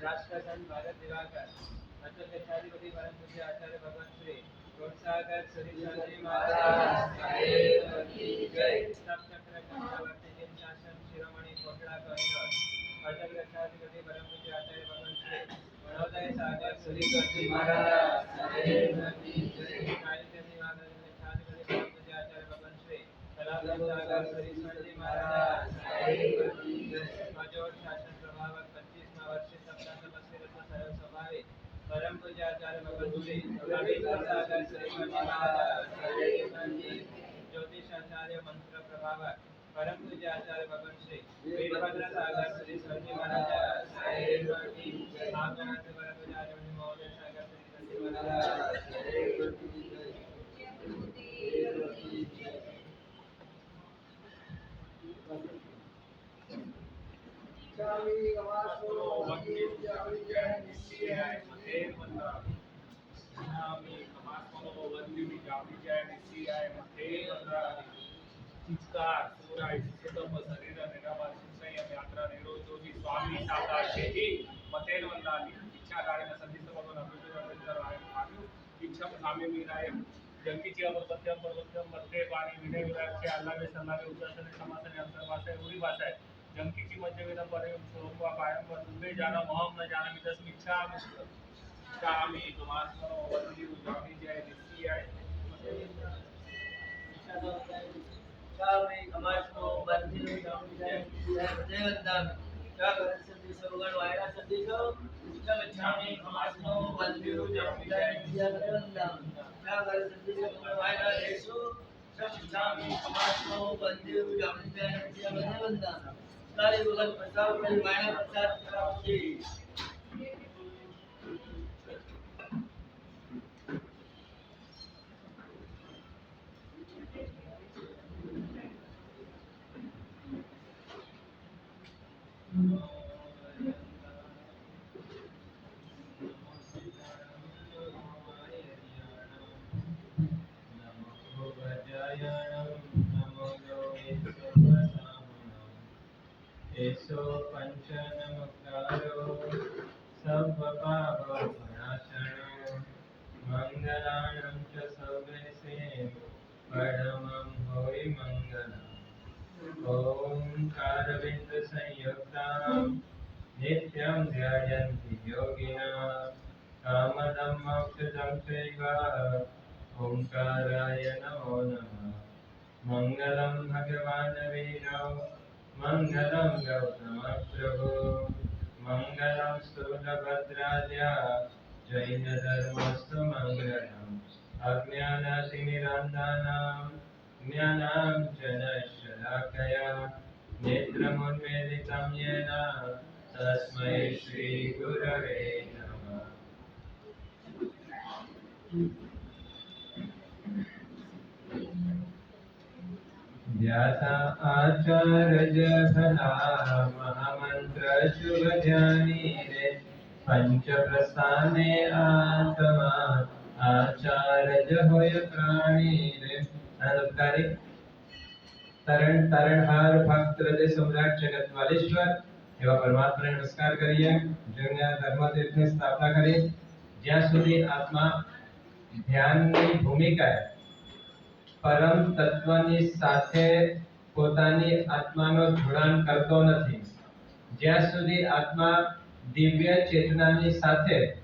राष्ट्रसंत भारत दिवाकर अचल लक्षाधिपति परम पूज्य आचार्य भगवान श्री प्रोत्साहकर सरिस्वती महाराज की जय। सप्तचक्र चक्रवर्ती जिन शासन शिरोमणि कोटड़ा कोहिनूर अचल लक्षाधिपति परम पूज्य आचार्य भगवान श्री मनोदय सागर सरिस्वती महाराज की जय। साहित्य निवास लक्षाधिपति परम पूज्य आचार्य भगवान श्री कलाधर सागर सरिस्वती महाराज की जय। अजोड़ शासन प्रभावक 25वां वर्ष सप्ताह तपस्वी रत्न सरल स्वभावी परम पूज्य आचार्य भगवान श्री रविन्द्र सागर सरिस्वती महाराज की ज्योतिष आचार्य मंत्र प्रभावक परम पूज्य आचार्य भगवान श्री वीरभद्र सागर सरिस्वती महाराज की आगमन से परम पूज्य आचार्य महोदय सागर सरिस्वती महाराज जंकीची अमरपत्यम पर्वतम मध्य पाणी विनय विराजचे अल्लावे सल्लावे उदासने समासने अंतर्वासाय उरी भाषाय जंकीची मध्य विना परे स्वरूपा पायम व दुबे जाना मोहम न जाना विदस मिच्छा कामी कमास्मनो वंदी उजामी जय निसियाय कामी कमास्मनो वंदी उजामी जय देवदान का गणसंधि सर्वगण वायरा संधिसो इष्टमिच्छामि कमास्मनो वंदी उजामी जय देवदान का गणसंधि सर्वगण वायरा येसु इष्टमिच्छामि कमास्मनो वंदी उजामी जय देवदान सारी भगत प्रसाद में वायरा प्रसाद कराओगे एसो पंचनमुक्तारो सर्वपापविनाशनो मंगलानं च सर्वेसे परमं होइ मंगलम् ओंकारविंद संयुक्तां नित्यं ध्यायन्ति योगिनः कामदं मोक्षदं चैव ओंकाराय नमो नमः मङ्गलं भगवान् वीरो मङ्गलं गौतमप्रभो मङ्गलं स्थूलभद्राय जैनधर्मस्तु मङ्गलम् अज्ञानातिमिरान्धानां ज्ञानाञ्जनशलाकया नेत्रमुन्मीलितं येन तस्मै श्रीगुरवे नमः व्यासा आचार्यफला महामंत्र शुभ ध्यानी रे पंच प्रस्थाने आत्मा आचार्य होय प्राणी रे अनुकारी तरणहार भक्त हृदय सम्राट जगतवालेश्वर एवं परमात्मा ने नमस्कार करिए જેમને ધર્મતીર્થની સ્થાપના કરી જ્યાં સુધી આત્મા ધ્યાનની ભૂમિકા પરમ તત્વની સાથે પોતાની આત્માનો જોડાણ કરતો નથી જ્યાં સુધી આત્મા દિવ્ય ચેતનાની સાથે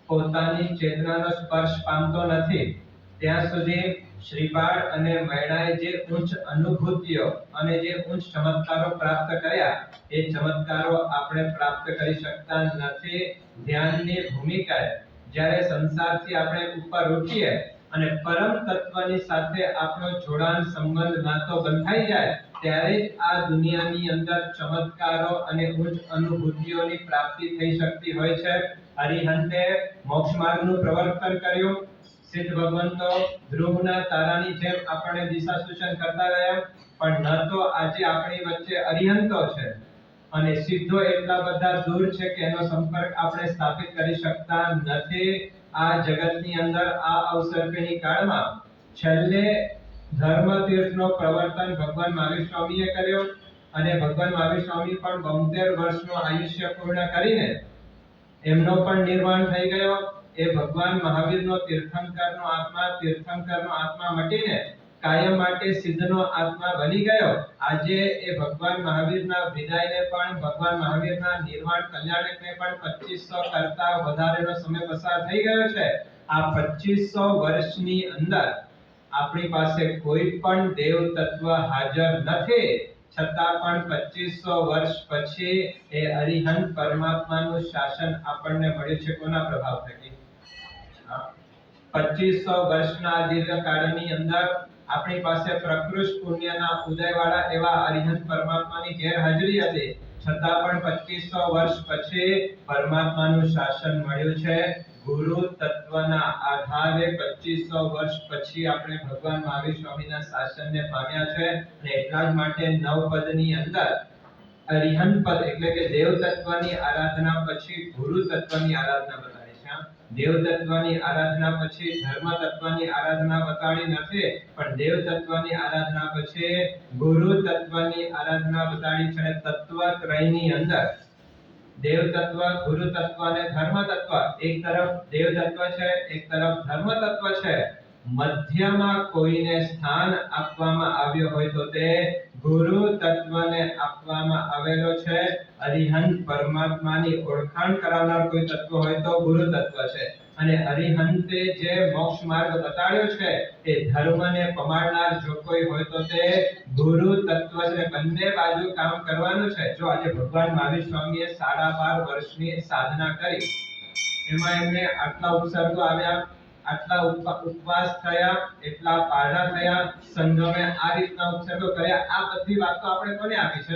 પોતાની ચેતનાનો સ્પર્શ પામતો નથી ત્યાં સુધી શ્રીપાદ અને મૈણાએ જે ઉચ્ચ અનુભૂતિઓ અને જે ઉચ્ચ ચમત્કારો પ્રાપ્ત કર્યા એ ચમત્કારો આપણે પ્રાપ્ત કરી શકતા નથી ધ્યાનની ભૂમિકાએ જ્યારે સંસારથી આપણે ઉપર ઉઠીએ અને પરમ તત્વની સાથે આપણો જોડાણ સંબંધ નાતો બંધાઈ જાય ત્યારે જ આ દુનિયાની અંદર ચમત્કારો અને ઉચ્ચ અનુભૂતિઓની પ્રાપ્તિ થઈ શકતી હોય છે અરિહંતે મોક્ષ માર્ગનું પ્રવર્તન કર્યું સિદ્ધ ભગવંતો ધ્રુવના તારાની જેમ આપણને દિશા સૂચન કરતા રહ્યા પણ ન તો આજે આપણી વચ્ચે અરિહંતો છે અને સિદ્ધો એટલા બધા દૂર છે કે એનો સંપર્ક આપણે સ્થાપિત કરી શકતા નથી આ જગતની અંદર આ અવસર્પિણી કાળમાં છેલ્લે ધર્મ તીર્થનો પ્રવર્તન ભગવાન મહાવીર સ્વામીએ કર્યો અને ભગવાન મહાવીર સ્વામી પણ 72 વર્ષનો આયુષ્ય પૂર્ણ કરીને એમનો પણ નિર્વાણ થઈ ગયો એ ભગવાન મહાવીરનો તીર્થંકરનો આત્મા મટીને કાયમ માટે સિદ્ધનો આત્મા બની ગયો આજે એ ભગવાન મહાવીરના વિદાયને પણ ભગવાન મહાવીરના નિર્વાણ કલ્યાણકને પણ 2500 કરતા વધારેનો સમય પસાર થઈ ગયો છે આ 2500 વર્ષની અંદર આપણી પાસે કોઈ પણ દેવ તત્વ હાજર નથી છતાં પણ 2500 વર્ષ પછી એ અરિહંત પરમાત્માનું શાસન આપણને મળ્યું છે કોના પ્રભાવ થકી 2500 વર્ષના દીર્ઘકાળની અંદર આપણી પાસે પ્રકૃષ્ટ પુણ્યના ઉદયવાળા એવા અરિહંત પરમાત્માની ગેરહાજરી હતી છતાં પણ 2500 વર્ષ પછી પરમાત્માનું શાસન મળ્યું છે ગુરુ તત્વના આધારે 2500 વર્ષ પછી આપણે ભગવાન મહાવીર સ્વામીના શાસનને પામ્યા છે અને એટલા જ માટે નવપદની અંદર અરિહંત પદ એટલે કે દેવ તત્વની આરાધના પછી ગુરુ તત્વની આરાધના બતાવી છે દેવ તત્વની આરાધના પછી ધર્મ તત્વની આરાધના બતાવી નથી પણ દેવ તત્વની આરાધના પછી ગુરુ તત્વની આરાધના બતાવી છે તત્વત્રયની અંદર देव तत्व गुरु तत्व અને ધર્મ તત્વ એક તરફ દેવ તત્વ છે એક તરફ ધર્મ તત્વ છે મધ્યમાં કોઈને સ્થાન આપવામાં આવ્યો હોય તો તે ગુરુ તત્વને આપવામાં આવેલો છે અરિહંત પરમાત્માની ઓળખાણ કરાવનાર કોઈ તત્વ હોય તો ગુરુ તત્વ છે અને અરિહંતે જે મોક્ષ માર્ગ બતાવ્યો છે એ ધર્મને પમાડનાર જો કોઈ હોય તો તે ગુરુ તત્વ છે બંને બાજુ કામ કરવાનું છે જો આજે ભગવાન મહાવીર સ્વામીએ 12.5 વર્ષની સાધના કરી એમાં એમને આટલા ઉપસર્ગો આવ્યા આટલા ઉપવાસ થયા એટલા પારણા થયા સંગમે આ રીતના ઉપસર્ગો કર્યા આ બધી વાતો આપણે કોને આપી છે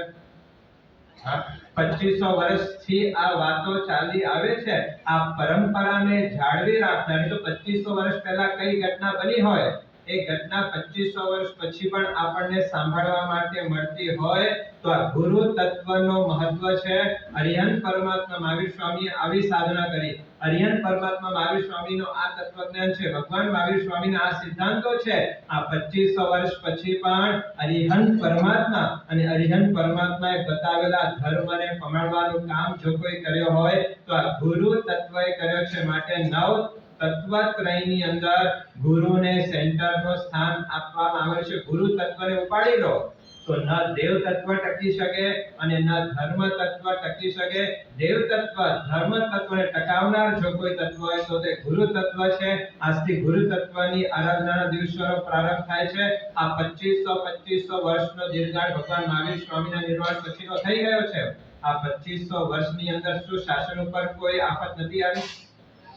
2500 વર્ષથી આ વાતો ચાલી આવે છે આ પરંપરાને જાળવી રાખનારી તો 2500 વર્ષ પહેલા કઈ ઘટના બની હોય એ ઘટના 2500 વર્ષ પછી પણ આપણને સાંભળવા માટે મળતી હોય તો આ ગુરુ તત્વનો મહત્વ છે અરિહંત પરમાત્મા મહાવીર સ્વામીએ આવી સાધના કરી અરિહંત પરમાત્મા મહાવીર સ્વામીનો આ તત્વજ્ઞાન છે ભગવાન મહાવીર સ્વામીના આ સિદ્ધાંતો છે આ 2500 વર્ષ પછી પણ અરિહંત પરમાત્મા અને અરિહંત પરમાત્માએ બતાવેલા ધર્મને પમાડવાનું કામ જો કોઈ કર્યો હોય તો આ ગુરુ તત્વએ કર્યો છે માટે નવ તત્વત્રયની અંદર ગુરુને સેન્ટરનો સ્થાન આપવામાં આવે છે ગુરુ તત્વને ઉપાડી લો તો ન દેવ તત્વ ટકી શકે અને ન ધર્મ તત્વ ટકી શકે. દેવ તત્વ ધર્મ તત્વને ટકાવનાર જો કોઈ તત્વ હોય તો તે ગુરુ તત્વ છે. આજથી ગુરુ તત્વની આરાધનાના દિવસોનો પ્રારંભ થાય છે. આ 2500 વર્ષનો દીર્ઘકાળ ભગવાન મહાવીર સ્વામીના નિર્વાણ પછીનો થઈ ગયો છે. આ 2500 વર્ષની અંદર શું શાસન ઉપર કોઈ આફત નથી આવી?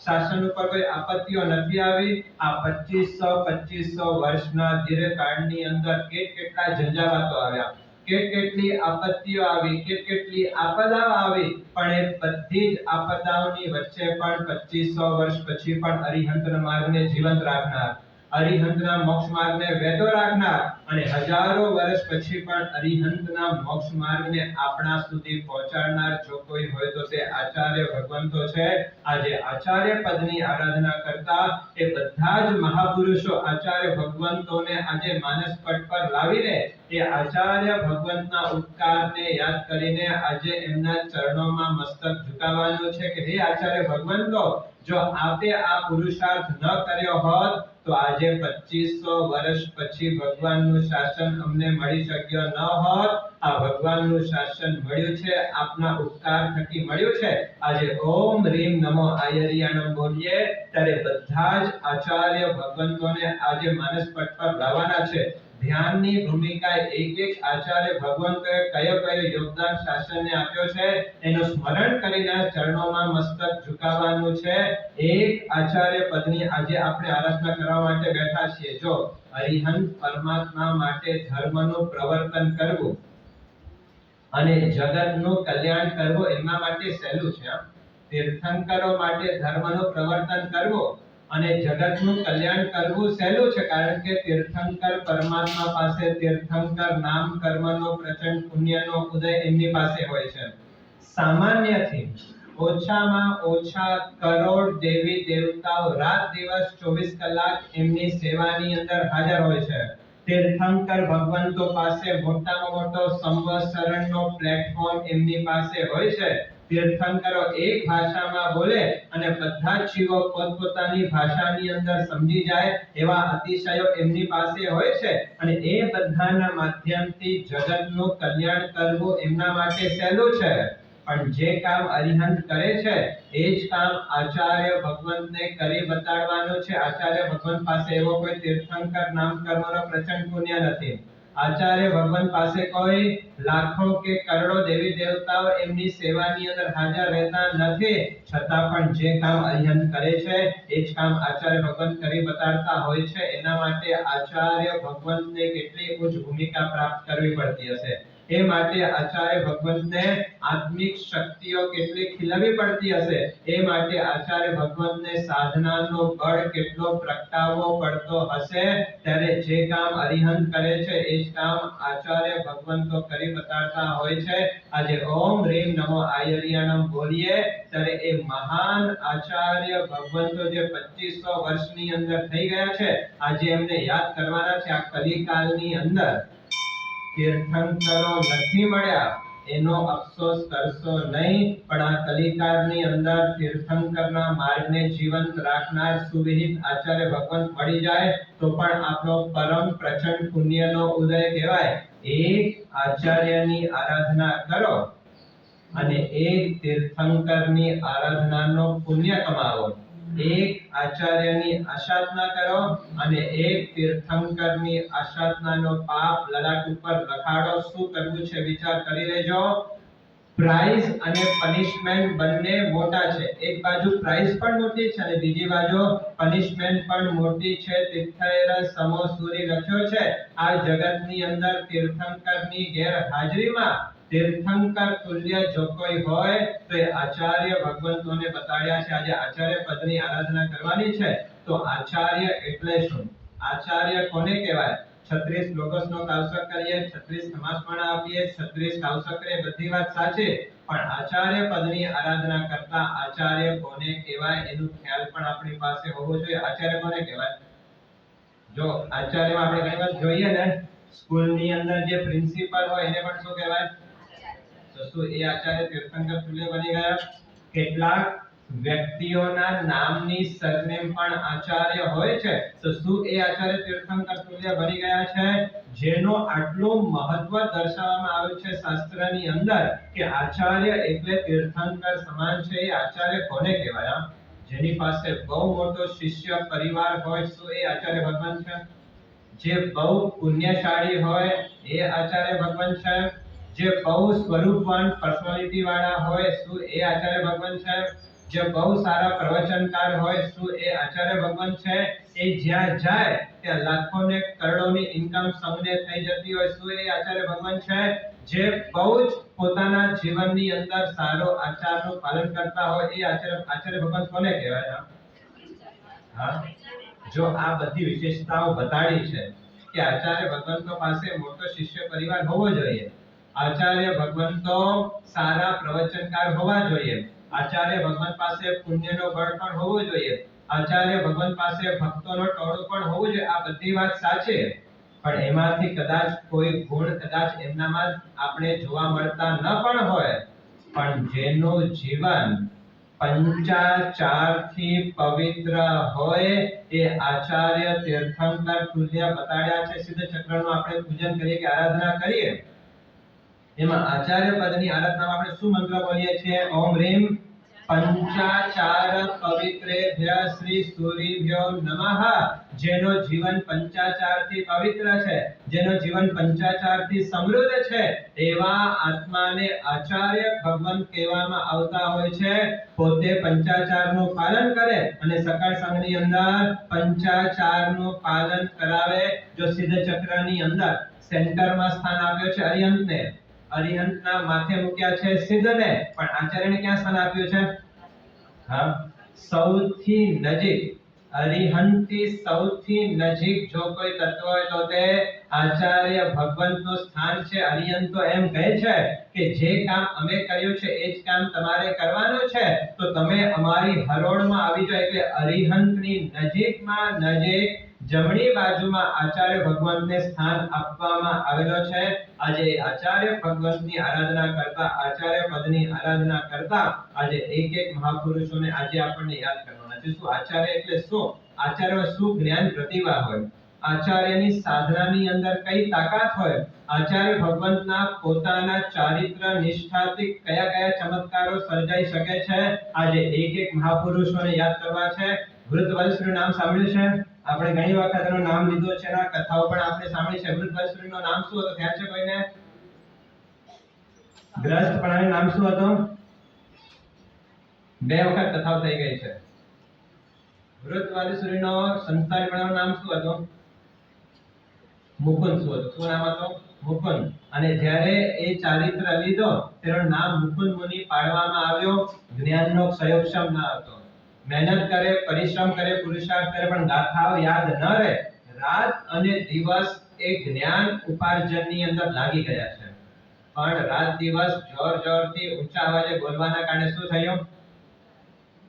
શાસન ઉપર કોઈ આપત્તિઓ નથી આવી? આ 2500 વર્ષના દીર્ઘકાળની અંદર કેટલા ઝંઝાવાતો આવ્યા, કેટલી આપત્તિઓ આવી, કેટલી આપદાઓ આવી, પણ એ બધી જ આપદાઓની વચ્ચે પણ 2500 વર્ષ પછી પણ અરિહંતના માર્ગને જીવંત રાખનાર, અરિહંતના મોક્ષ માર્ગને વેદો રાખનાર અને હજારો વર્ષ પછી પણ અરિહંતના મોક્ષ માર્ગને આપણા સુધી પહોંચાડનાર જો કોઈ હોય તો તે આચાર્ય ભગવંતો છે. આજે આચાર્ય પદની આરાધના કરતા એ બધા જ મહાપુરુષો આચાર્ય ભગવંતોને આજે માનસ પટ પર લાવીને એ આચાર્ય ભગવંતના ઉપકારને યાદ કરીને આજે એમના ચરણોમાં મસ્તક ઝુકાવવાનું છે કે હે આચાર્ય ભગવંતો, જો આપે આ પુરુષાર્થ ન કર્યો હોત તો આજે 2500 વર્ષ પછી ભગવાનનું શાસન અમને મળી શક્યો ન હોત. આ ભગવાનનું શાસન મળ્યું છે, આપના ઉપકાર થકી મળ્યું છે. આજે ઓમ રીમ નમો આયરિયાણમ બોલીએ ત્યારે બધા જ આચાર્ય ભગવંતોને આજે માનસ પટ પર લાવવાના છે. ધ્યાનની ભૂમિકા એક આચાર્ય ભગવંતોએ કયો યોગદાન શાસનને આપ્યો છે એનું સ્મરણ કરીને ચરણોમાં મસ્તક ઝુકાવવાનું છે. એક આચાર્ય પદની આજે આપણે આરાધના કરવા માટે બેઠા છીએ. જો અરિહંત પરમાત્મા માટે ધર્મનું પ્રવર્તન કરવું અને જગતનું કલ્યાણ કરવું એમના માટે સહેલું છે. તીર્થંકરો માટે ધર્મનું પ્રવર્તન કરવું અને જગતનું કલ્યાણ કરવું સહેલું છે, કારણ કે તીર્થંકર પરમાત્મા પાસે તીર્થંકર નામ કર્મનો પ્રચંડ પુણ્યનો ઉદય એમની પાસે હોય છે. સામાન્યથી ઓછામાં ઓછા કરોડ દેવી દેવતાઓ રાત દિવસ 24 કલાક એમની સેવાની અંદર હાજર હોય છે. તીર્થંકર ભગવંતો પાસે મોટામાં મોટો સંવત્સરણનો પ્લેટફોર્મ એમની પાસે હોય છે. તીર્થંકરો એક ભાષામાં બોલે અને બધા જીવો પોતપોતાની ભાષાની અંદર સમજી જાય એવા અતિશયો એમની પાસે હોય છે. અને એ બધાના માધ્યમથી જગતનું કલ્યાણ કરવું એમના માટે સહેલું છે. પણ જે કામ અરિહંત કરે છે એ જ કામ આચાર્ય ભગવંતને કરી બતાડવાનું છે. આચાર્ય ભગવંત પાસે એવો કોઈ તીર્થંકર નામ કર્મનો પ્રચંડ પુણ્ય નથી. આચાર્ય ભગવંત પાસે કોઈ લાખો કે કરોડો દેવી દેવતાઓ એમની સેવાની અંદર હાજર રહેતા નથી. છતાં પણ જે કામ અરિહંત કરે છે એ જ કામ આચાર્ય ભગવંત કરી બતાડતા હોય છે. એના માટે આચાર્ય ભગવંતને કેટલી ઉચ્ચ ભૂમિકા પ્રાપ્ત કરવી પડતી હશે. એ માટે આચાર્ય ભગવંતને આત્મિક શક્તિઓ કેટલી ખીલવવી પડતી હશે. એ માટે આચાર્ય ભગવંતને સાધનાનો બળ કેટલો પ્રગટાવવો પડતો હશે. ત્યારે જે કામ અરિહંત કરે છે એ જ કામ આચાર્ય ભગવંતો કરી બતાડતા હોય છે. આજે ઓમ રીમ નમો આયરિયાણમ બોલીએ ત્યારે એ મહાન આચાર્ય ભગવંતો જે 2500 વર્ષની અંદર થઈ ગયા છે, આજે એમને યાદ કરવાના છે. આ કલિકાલની અંદર તીર્થંકરો નથી મળ્યા એનો અફસોસ કરશો નહીં, પણ આ કલિકાળની અંદર તીર્થંકરના માર્ગને જીવંત રાખનાર સુવિહિત આચાર્ય ભગવંત મળી જાય તો પણ આપણો પરમ પ્રચંડ પુણ્યનો ઉદય કહેવાય. એક આચાર્યની આરાધના કરો અને એક તીર્થંકરની આરાધનાનો પુણ્ય કમાવો. એક આચાર્યની આસાધના કરો અને એક તીર્થંકરની આસાધનાનો પાપ લલાટ ઉપર લખાડો. શું કરવું છે વિચાર કરી લેજો. પ્રાઇઝ અને પનિશમેન્ટ બંને મોટા છે. એક બાજુ પ્રાઇઝ પણ મોટી છે અને બીજી બાજુ પનિશમેન્ટ પણ મોટી છે. તીર્થૈર સમો સૂરી લખ્યો છે. આ જગતની અંદર તીર્થંકરની ગેરહાજરીમાં તીર્થંકર તુલ્ય જો કોઈ હોય તો એ આચાર્ય ભગવંતોને બતાડ્યા છે. આજે આચાર્ય પદની આરાધના કરવાની છે. તો આચાર્ય એટલે શું? આચાર્ય કોને કહેવાય? 36 લોકોસનો કાવસક કરીએ, 36 સમાસમાળા આપીએ, 36 કાવસક કરીએ, બધી વાત સાચી, પણ આચાર્ય પદની આરાધના કરતા આચાર્ય કોને કહેવાય એનું ખ્યાલ પણ આપણી પાસે હોવો જોઈએ. આચાર્ય કોને કહેવાય? જો આચાર્યમાં આપણે ઘણી વાત જોઈએ ને, સ્કૂલની અંદર જે પ્રિન્સિપલ હોય એને પણ શું કહેવાય? તો શું એ આચાર્ય તીર્થંકર તુલ્ય બની ગયા? કેટલાક વ્યક્તિઓના નામની સરનેમ પણ આચાર્ય હોય છે, તો શું એ આચાર્ય તીર્થંકર તુલ્ય બની ગયા છે? જેનો આટલું મહત્વ દર્શાવવામાં આવ્યું છે શાસ્ત્રની અંદર કે આચાર્ય એટલે તીર્થંકર સમાન છે. એ આચાર્ય કોને કહેવાય? જેની પાસે બહુ મોટો શિષ્ય પરિવાર હોય, શું એ આચાર્ય ભગવાન છે? જે બહુ પુણ્યશાળી હોય એ આચાર્ય ભગવાન છે? જે બહુ સ્વરૂપવાન પર્સનાલિટી વાળા હોય, શું એ આચાર્ય ભગવાન છે? જે બહુ સારા પ્રવચનકાર હોય, શું એ આચાર્ય ભગવાન છે? એ જ્યાં જાય ત્યાં લાખો ને કરોડોની ઇન્કમ સૌને થઈ જતી હોય, શું એ આચાર્ય ભગવાન છે? જે બહુ જ પોતાના જીવનની અંદર સારો આચારનું પાલન કરતા હોય, એ આચાર્ય ભગવાન કોને કહેવાય? હા, જો આ બધી વિશેષતાઓ બતાડી છે કે આચાર્ય ભગવંતો પાસે મોટો શિષ્ય પરિવાર હોવો જોઈએ, આચાર્ય ભગવંતો સારા પ્રવચનકાર હોવા જોઈએ, આચાર્ય ભગવાન પાસે પુણ્યનો બળ પણ હોવો જોઈએ, આચાર્ય ભગવાન પાસે ભક્તોનો ટોળું પણ હોવું જોઈએ. આ બધી વાત સાચી, પણ એમાંથી કદાચ કોઈ ગુણ કદાચ એમનામાં આપણે જોવા મળતા ન પણ હોય, પણ જેનું જીવન પંચાચારથી પવિત્ર હોય એ આચાર્ય તીર્થંકર તુલ્ય બતાડ્યા છે. સિદ્ધ ચક્રનું આપણે પૂજન કરીએ કે આરાધના કરીએ, એમાં આચાર્ય પદની આરાધનામાં આપણે શું મંત્ર બોલીએ છીએ? ઓમ રીમ પંચાચાર પવિત્રેભ્ય શ્રી સૂર્યભ્યો નમઃ. જેનો જીવન પંચાચારથી પવિત્ર છે, જેનો જીવન પંચાચારથી સમૃદ્ધ છે, એવા આત્માને આચાર્ય ભગવાન કહેવામાં આવતા હોય છે. પોતે પંચાચારનું પાલન કરે અને સકાળ સંઘની અંદર પંચાચારનું પાલન કરાવે. જો સિદ્ધ ચક્રની અંદર સેન્ટરમાં સ્થાન આપ્યો છે અરિહંતને, અરિહંતના માથે મૂક્યા છે સિદ્ધને, પણ આચાર્યને ક્યાં સ્થાન આપ્યું છે? હા, સૌથી નજીક, અરિહંતથી સૌથી નજીક જો કોઈ તત્વ હોય તો તે આચાર્ય ભગવંતનું સ્થાન છે. અરિહંત તો એમ કહે છે કે જે કામ અમે કર્યું છે એ જ કામ તમારે કરવાનું છે, તો તમે અમારી હરોળમાં આવી જાઓ. એટલે અરિહંતની નજીકમાં નજીક જમણી બાજુમાં આચાર્ય ભગવંતને સ્થાન આપવામાં આવેલો છે. આજે આચાર્ય ભગવંતની આરાધના કરતા, આચાર્ય પદની આરાધના કરતા આજે એક એક મહાપુરુષોને આજે આપણને યાદ કરવાના છે. શું આચાર્ય એટલે શું? આચાર્યમાં શું જ્ઞાન પ્રતિભા હોય? આચાર્યની સાધનાની અંદર કઈ તાકાત હોય? આચાર્ય ભગવંતના પોતાના ચારિત્ર નિષ્ઠાથી કયા કયા ચમત્કારો સર્જાઈ શકે છે? આજે એક એક મહાપુરુષોને યાદ કરવા છે. વૃદ્ધવલ્સનું નામ સાંભળ્યું છે? આપણે ઘણી વખત એનું નામ લીધું છે, એના કથાઓ પણ આપણે સાંભળી છે. વૃદ્ધવલ્સનું નામ શું હતું? ખ્યાલ છે કોઈને? ગ્રસ્તપણાનું નામ શું હતું? બે વખત કથાઓ થઈ ગઈ છે. વૃદ્ધવલ્સનો સંતાનપણાનું નામ શું હતું? મુકુંદ. શું હતું? શું નામ હતું? મુકુંદ. અને જ્યારે એ ચારિત્ર લીધો તેનું નામ મુકુંદ મુનિ પાડવામાં આવ્યો. જ્ઞાનનો ક્ષયોક્ષમ ન હતો. મહેનત કરે, પરિશ્રમ કરે, પુરુષાર્થ કરે, પણ ગાથાઓ યાદ ન રહે. રાત અને દિવસ એ જ્ઞાન ઉપાર્જનની અંદર લાગી ગયા છે, પણ રાત દિવસ જોર જોરથી ઊંચા અવાજે બોલવાના કારણે શું થયું?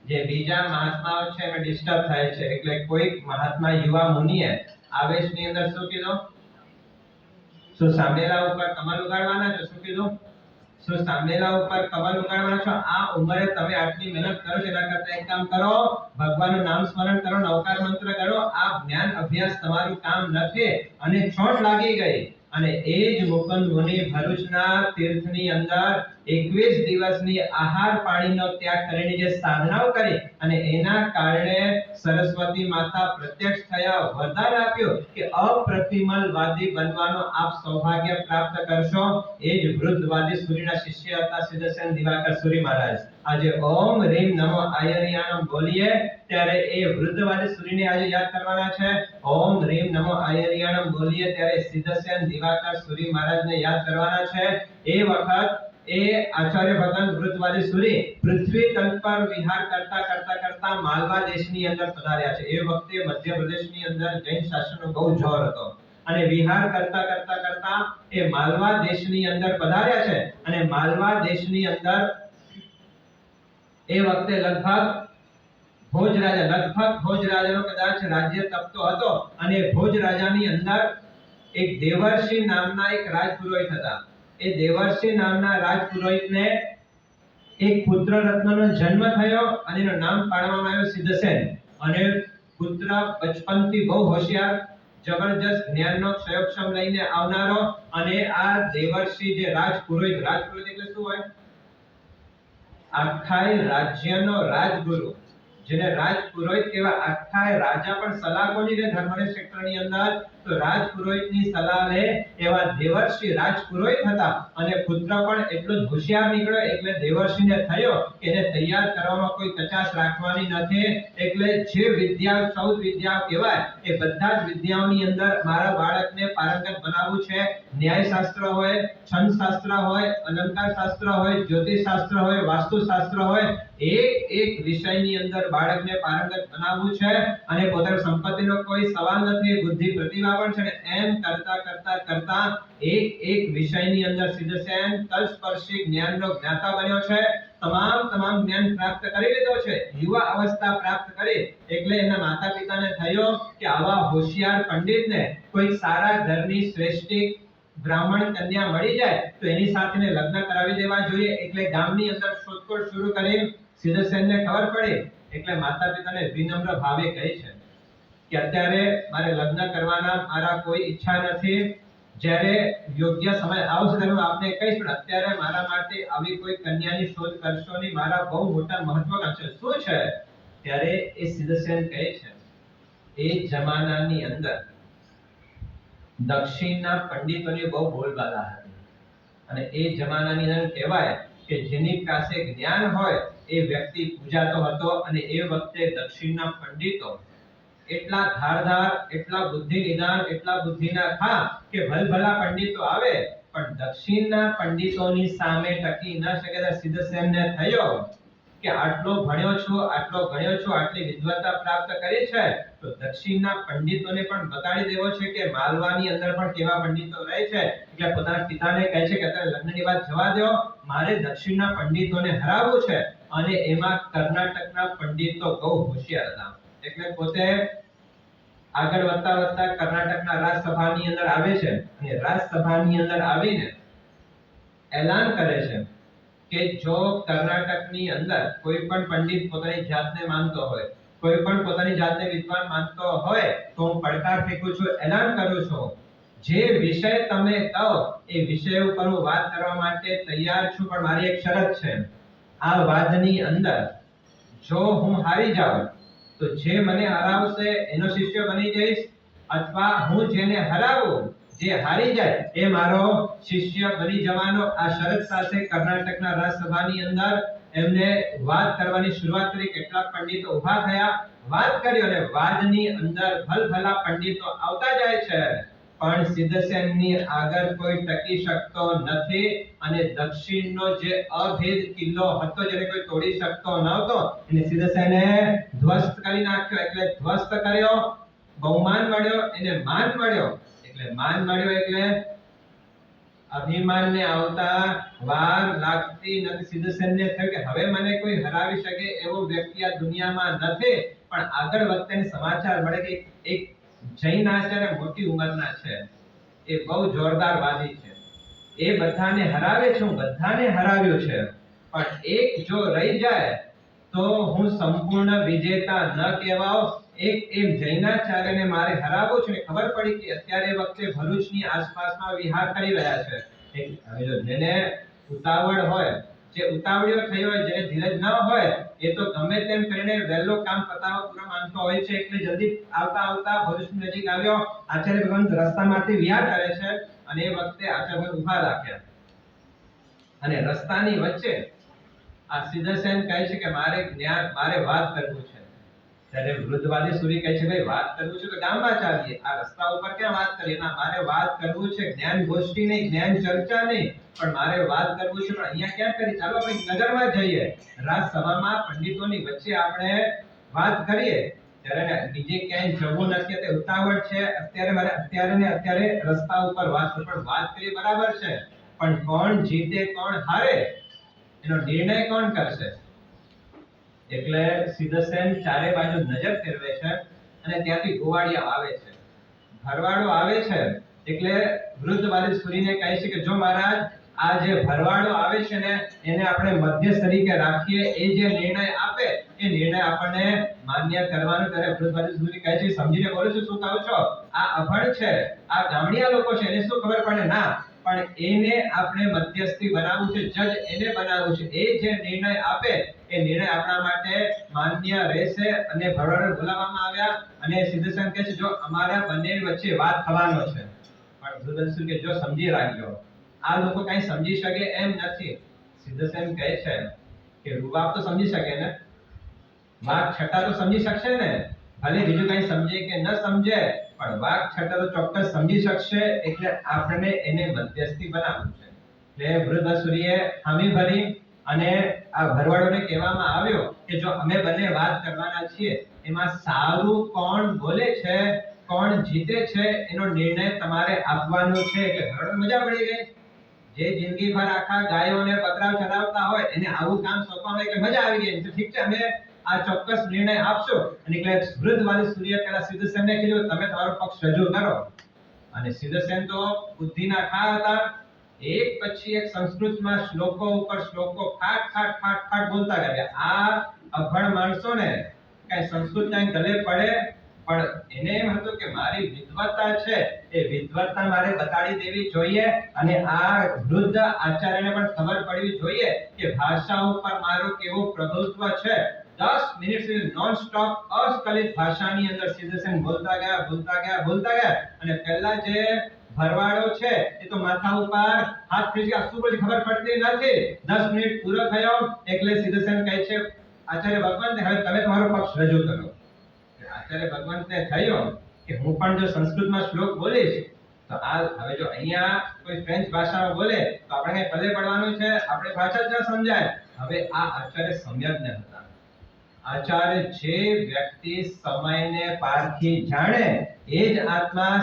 જે બીજા મહાત્માઓ છે એમાં ડિસ્ટર્બ થાય છે. એટલે કોઈ મહાત્મા યુવા મુનિએ આવેશની અંદર શું કીધું? શું સાંભળેલા ઉપર કમળ ઉગાડવાના છો? શું કીધું? શું સાંભળેલા ઉપર કમળ ઉગાડવાના છો? આ ઉંમરે તમે આટલી મહેનત કરો છો, એના કરતા એક કામ કરો, ભગવાનનું નામ સ્મરણ કરો, નવકાર મંત્ર કરો. આ જ્ઞાન અભ્યાસ તમારું કામ નથી. અને ચોટ લાગી ગઈ. અને એ જ મુકુંદ મુનિ ભરૂચના તીર્થની અંદર 21 દિવસની આહાર પાણીનો ત્યાગ કરીને જે સાધનાઓ કરી અને એના કારણે સરસ્વતી માતા પ્રત્યક્ષ થયા, વરદાન આપ્યું કે અપ્રતિમલ વાદી બનવાનો આપ સૌભાગ્ય પ્રાપ્ત કરશો. એ જ વૃદ્ધવાદી સૂર્યના શિષ્ય હતા સિદ્ધસેન દિવાકર સૂરી મહારાજ. આજે ઓમ રીમ નમો આયર્યાણમ બોલીએ ત્યારે એ વૃદ્ધવાદી સૂરીને આજે યાદ કરવાના છે. ઓમ રીમ નમો આયર્યાણમ બોલીએ ત્યારે સિદ્ધસેન દિવાકર સૂરી મહારાજને યાદ કરવાના છે. એ વખત એ આચાર્ય ભગવાન વૃદ્ધવાદી સૂરી પૃથ્વી તલ પર વિહાર કરતા માલવા દેશની અંદર પધાર્યા છે. એ વખતે મધ્યપ્રદેશની અંદર જૈન શાસનનો બહુ જોર હતો અને વિહાર કરતા એ માલવા દેશની અંદર પધાર્યા છે. અને માલવા દેશની અંદર એ વખતે લગભગ ભોજ રાજાનો કદાચ રાજ્ય તપતો હતો. અને ભોજ રાજાની અંદર એક દેવર્ષિ નામના એક રાજપુરોહિત હતા. એ દેવર્ષિ નામના રાજપુરોહિતને એક પુત્ર રત્નનો જન્મ થયો અને એનું નામ પાડવામાં આવ્યું સિદ્ધસેન. અને પુત્ર બચપનથી બહુ હોશિયાર, જબરજસ્ત જ્ઞાનનો ક્ષયોક્ષમ લઈને આવનારો, અને આ દેવર્ષિ જે રાજપુરોહિત એટલે શું હોય? આખા રાજ્યનો રાજગુરુ, જેને રાજપુરોહિત કહેવાય. આખા રાજા પણ સલાહ કોની લે ધર્મની ક્ષેત્રની અંદર? તો રાજપુરોહિતની સલાહ લે એવા દેવર્ષિ રાજપુરોહિત હતા. અને પુત્ર પણ એટલો જ હોશિયાર નીકળ્યો, એટલે દેવર્ષિને થયો કે એને તૈયાર કરવામાં કોઈ કચાશ રાખવાની નથી. એટલે જે વિદ્યા, 14 વિદ્યાઓ કહેવાય, એ બધા જ વિદ્યાઓની અંદર મારા બાળકને પારંગત બનાવવું છે. ન્યાયશાસ્ત્ર હોય, છંદશાસ્ત્ર હોય, અલંકાર શાસ્ત્ર હોય, જ્યોતિષ શાસ્ત્ર હોય, વાસ્તુશાસ્ત્ર હોય, એક વિષયની અંદર બાળકને પારંગત બનાવવું છે. અને પોતાની સંપત્તિનો કોઈ સવાલ નથી, બુદ્ધિ પ્રતિભા પણ છે. એમ કરતા કરતા કરતા એક વિષયની અંદર સિદ્ધસેન તલસ્પર્શી જ્ઞાનનો જ્ઞાતા બન્યો છે. તમામ જ્ઞાન પ્રાપ્ત કરી લીધો છે. યુવા અવસ્થા પ્રાપ્ત કરી એટલે એના માતા પિતાને થયો કે આવા હોશિયાર પંડિતને કોઈ સારા ઘરની શ્રેષ્ઠી બ્રાહ્મણ કન્યા મળી જાય તો એની સાથે લગ્ન કરાવી દેવા જોઈએ. એટલે ગામની અંદર શોધખોળ શરૂ કરી. સિદ્ધસેનને ખબર પડી એટલે માતા પિતાને વિનમ્ર ભાવે કહે છે કે અત્યારે મારે લગ્ન કરવાના મારા કોઈ ઈચ્છા નથી. જ્યારે યોગ્ય સમય આવશે ત્યારે હું આપને કહીશ, પણ અત્યારે મારા માટે આવી કોઈ કન્યાની શોધ કરશો નહીં. મારા બહુ મોટા મહત્વાકાંક્ષા શું છે? ત્યારે એ સિદ્ધસેન કહે છે, એ જમાનાની અંદર દક્ષિણના પંડિતોની બહુ બોલબાલા હતી. અને એ જમાનાની અંદર કહેવાય કે જેની પાસે જ્ઞાન હોય એ વ્યક્તિ પૂજાતો હતો. અને એ વખતે દક્ષિણના પંડિતો એટલા ધારદાર, એટલા બુદ્ધિ નિદાન, એટલા બુદ્ધિના થા કે ભલભલા પંડિતો આવે પણ દક્ષિણના પંડિતોની સામે ટકી ન શકે. સિદ્ધસેનને થયો કે આટલો ભણ્યો છું, આટલો ગણ્યો છું, આટલી વિદ્વત્તા પ્રાપ્ત કરી છે, તો દક્ષિણના પંડિતોને પણ બતાડી દેવો છે કે માલવાની અંદર પણ કેવા પંડિતો રહે છે. એટલે પોતાના પિતાને કહે છે કે અત્યારે લગ્નની વાત જવા દો, મારે દક્ષિણના પંડિતોને હરાવવું છે. અને એમાં કર્ણાટકના પંડિતો બહુ હોશિયાર હતા. એટલે પોતે આગળ વધતા કર્ણાટકના રાજસભાની અંદર આવે છે. અને રાજસભાની અંદર આવીને એલાન કરે છે કે જો કર્ણાટકની અંદર કોઈ પણ પંડિત પોતાની જાતને માનતો હોય, કોઈ પણ પોતાની જાતને વિદ્વાન માનતો હોય, તો હું પડકાર ફેંકું છું, એલાન કરું છું, જે વિષય તમે કહો એ વિષય ઉપર હું વાત કરવા માટે તૈયાર છું. પણ મારી એક શરત છે, આ વાદની અંદર જો હું હારી જાઉં તો જે મને હરાવશે એનો શિષ્ય બની જઈશ, અથવા હું જેને હરાવું, જે હારી જાય એ મારો શિષ્ય બની જવાનો. આ શરત સાથે કર્ણાટકના રાજસભાની અંદર એમને વાત કરવાની શરૂઆત કરી. કેટલાક પંડિતો ઊભા થયા, વાત કરી, અને વાદની અંદર ભલભલા પંડિતો આવતા જાય છે. પણ સિદ્ધસેનની આગળ કોઈ ટકી શકતો નથી. અને દક્ષિણનો જે અભેદ કિલ્લો હતો, જેને કોઈ તોડી શકતો નહોતો, એને સિદ્ધસેને ધ્વસ્ત કરી નાખ્યો. એટલે ધ્વસ્ત કર્યો, બહુમાન મળ્યો, એને માન મળ્યો. એટલે માન મળ્યો એટલે અભિમાનને આવતા વાર લાગતી નથી. સિદ્ધસેનને થયું કે હવે મને કોઈ હરાવી શકે એવો વ્યક્તિ આ દુનિયામાં નથી. પણ આગળ વધતાની સમાચાર મળે કે એક જૈન આચાર્ય મોટી ઉંમરના છે, એ બહુ જોરદાર વાદી છે, એ બધાને હરાવે છે, હું બધાને હરાવ્યો છે, પણ એક જો રહી જાય તો હું સંપૂર્ણ વિજેતા ન કહેવાઉં. એક જૈનાચાર્યને મારે હરાવવો છે. ખબર પડી કે અત્યારે વખતે ભરૂચની આસપાસમાં વિહાર કરી રહ્યા છે. હવે જો જેને ઉતાવળ હોય, જે ઉતાવળિયો થયો હોય, જેને ધીરજ ન હોય, એ તો ગમે તેમ કરીને વહેલો કામ પતાવવા પૂરો માંગતો હોય છે. એટલે જલ્દી આવતા ભરૂચની નજીક આવ્યો. આચાર્ય ભગવાન રસ્તામાંથી વિહાર કરે છે. અને એ વખતે આચાર્ય ભગવાન ઊભા રાખ્યા. અને રસ્તાની વચ્ચે આ સિદ્ધસેન કહે છે કે મારે વાત કરવું છે. ત્યારે વૃદ્ધવાદી સૂરી કહે છે, ભાઈ વાત કરવું છે તો ગામમાં ચાલીએ, આ રસ્તા ઉપર ક્યાં વાત કરીએ? ના, મારે વાત કરવું છે, જ્ઞાન ગોષ્ઠી નહીં, જ્ઞાન ચર્ચા નહીં, પણ મારે વાત કરવું છે. પણ અહીંયા ક્યાં કરી? ચાલો આપણે નગરમાં જઈએ, રાજસભામાં પંડિતોની વચ્ચે આપણે વાત કરીએ. ત્યારે બીજે ક્યાંય જવું નથી, તે ઉતાવળ છે, અત્યારે રસ્તા ઉપર વાત કરીએ, બરાબર છે, પણ કોણ જીતે કોણ હારે એનો નિર્ણય કોણ કરશે? એટલે સિદ્ધસેન ચારે બાજુ નજર ફેરવે છે. અને ત્યાંથી ગોવાળિયા આવે છે, ઘરવાળો આવે છે. એટલે વૃદ્ધ વાલી સૂરીને કહે છે કે જો મહારાજ આ જે ભરવાડો આવે છે ને એને આપણે મધ્યસ્થ તરીકે રાખીએ, એ જે નિર્ણય આપે એ નિર્ણય આપણને માન્ય કરવાનો. ત્યારે વૃદ્ધવાદી સુધી કહે છે, સમજીને બોલો છો શું કહો છો? આ અભણ છે, આ ગામડિયા લોકો છે, એને શું ખબર પડે? ના, પણ એને આપણે મધ્યસ્થી બનાવવું છે, જજ એને બનાવવું છે. એ જે નિર્ણય આપે એ નિર્ણય આપણા માટે માન્ય રહેશે. અને ભરવાડો બોલાવવામાં આવ્યા અને સિદ્ધસેન કહે છે, જો અમારા બંને વચ્ચે વાત થવાનો છે. પણ વૃદ્ધવાદી કે જો સમજી રાખજો, આ લોકો કઈ સમજી શકે એમ નથી. સિદ્ધસેન કહે છે કે રૂબાબ તો સમજી શકે ને, વાઘ છટા તો સમજી શકશે ને, ભલે બીજું કઈ સમજે કે ન સમજે, પણ વાઘ છટા તો ચોક્કસ સમજી શકશે. એટલે આપણે એને મધ્યસ્થી બનાવવું છે. એટલે વૃદ્ધ અસુરીએ હામી ભરી અને આ ભરવાડોને કહેવામાં આવ્યો કે જો અમે બંને વાત કરવાના છીએ, એમાં સારું કોણ બોલે છે, કોણ જીતે છે, એનો નિર્ણય તમારે આપવાનો છે. એટલે ભરવાડોને મજા પડી ગઈ. જે જિંદગી ભર આખા ગાયોને બકરાઓ ચરાવતા હોય એને આવું કામ સોંપવામાં એટલે મજા આવી ગઈ. તો ઠીક છે, અમે આ ચોક્કસ નિર્ણય આપશો. અને એટલે વૃદ્ધવાદી સૂર્ય પહેલા સિદ્ધસેનને કીધું તમે તમારો પક્ષ રજૂ કરો. અને સિદ્ધસેન તો બુદ્ધિના ખા હતા. એક પછી એક સંસ્કૃતમાં શ્લોકો ઉપર શ્લોકો ફાટ ફાટ ફાટ ફાટ બોલતા ગયા. આ અભણ માણસોને કઈ સંસ્કૃત કઈ ગલે પડે? પણ એને એમ હતું કે મારી વિદ્વત્તા છે, એ વિદ્વત્તા મારે બતાડી દેવી જોઈએ. અને આ વૃદ્ધ આચાર્યને પણ ખબર પડવી જોઈએ કે ભાષા ઉપર મારો કેવો પ્રભુત્વ છે. 10 મિનિટ સુધી નોન સ્ટોપ અસ્ખલિત ભાષાની અંદર સિદ્ધસેન બોલતા ગયા. અને પહેલા જે ભરવાડો છે એ તો માથા ઉપર હાથ ફેરવી ગયા, શું બોલે ખબર પડતી નથી. 10 મિનિટ પૂરો થયો એટલે સિદ્ધસેન કહે છે આચાર્ય ભગવંત, હવે તમે તમારો પક્ષ રજૂ કરો. આચાર્ય ભગવંતને થયો કે હું પણ જો સંસ્કૃતમાં શ્લોક બોલીશ તો આ હવે જો અહીંયા કોઈ ફ્રેન્ચ ભાષામાં બોલે તો આપણે કઈ પલ્લે પડવાનું છે, આપણે ભાષા જ ન સમજાય. હવે આ આચાર્ય સમ્યક ન હતા. આચાર્ય જે વ્યક્તિ સમયને પારખી જાણે એ જ આત્મા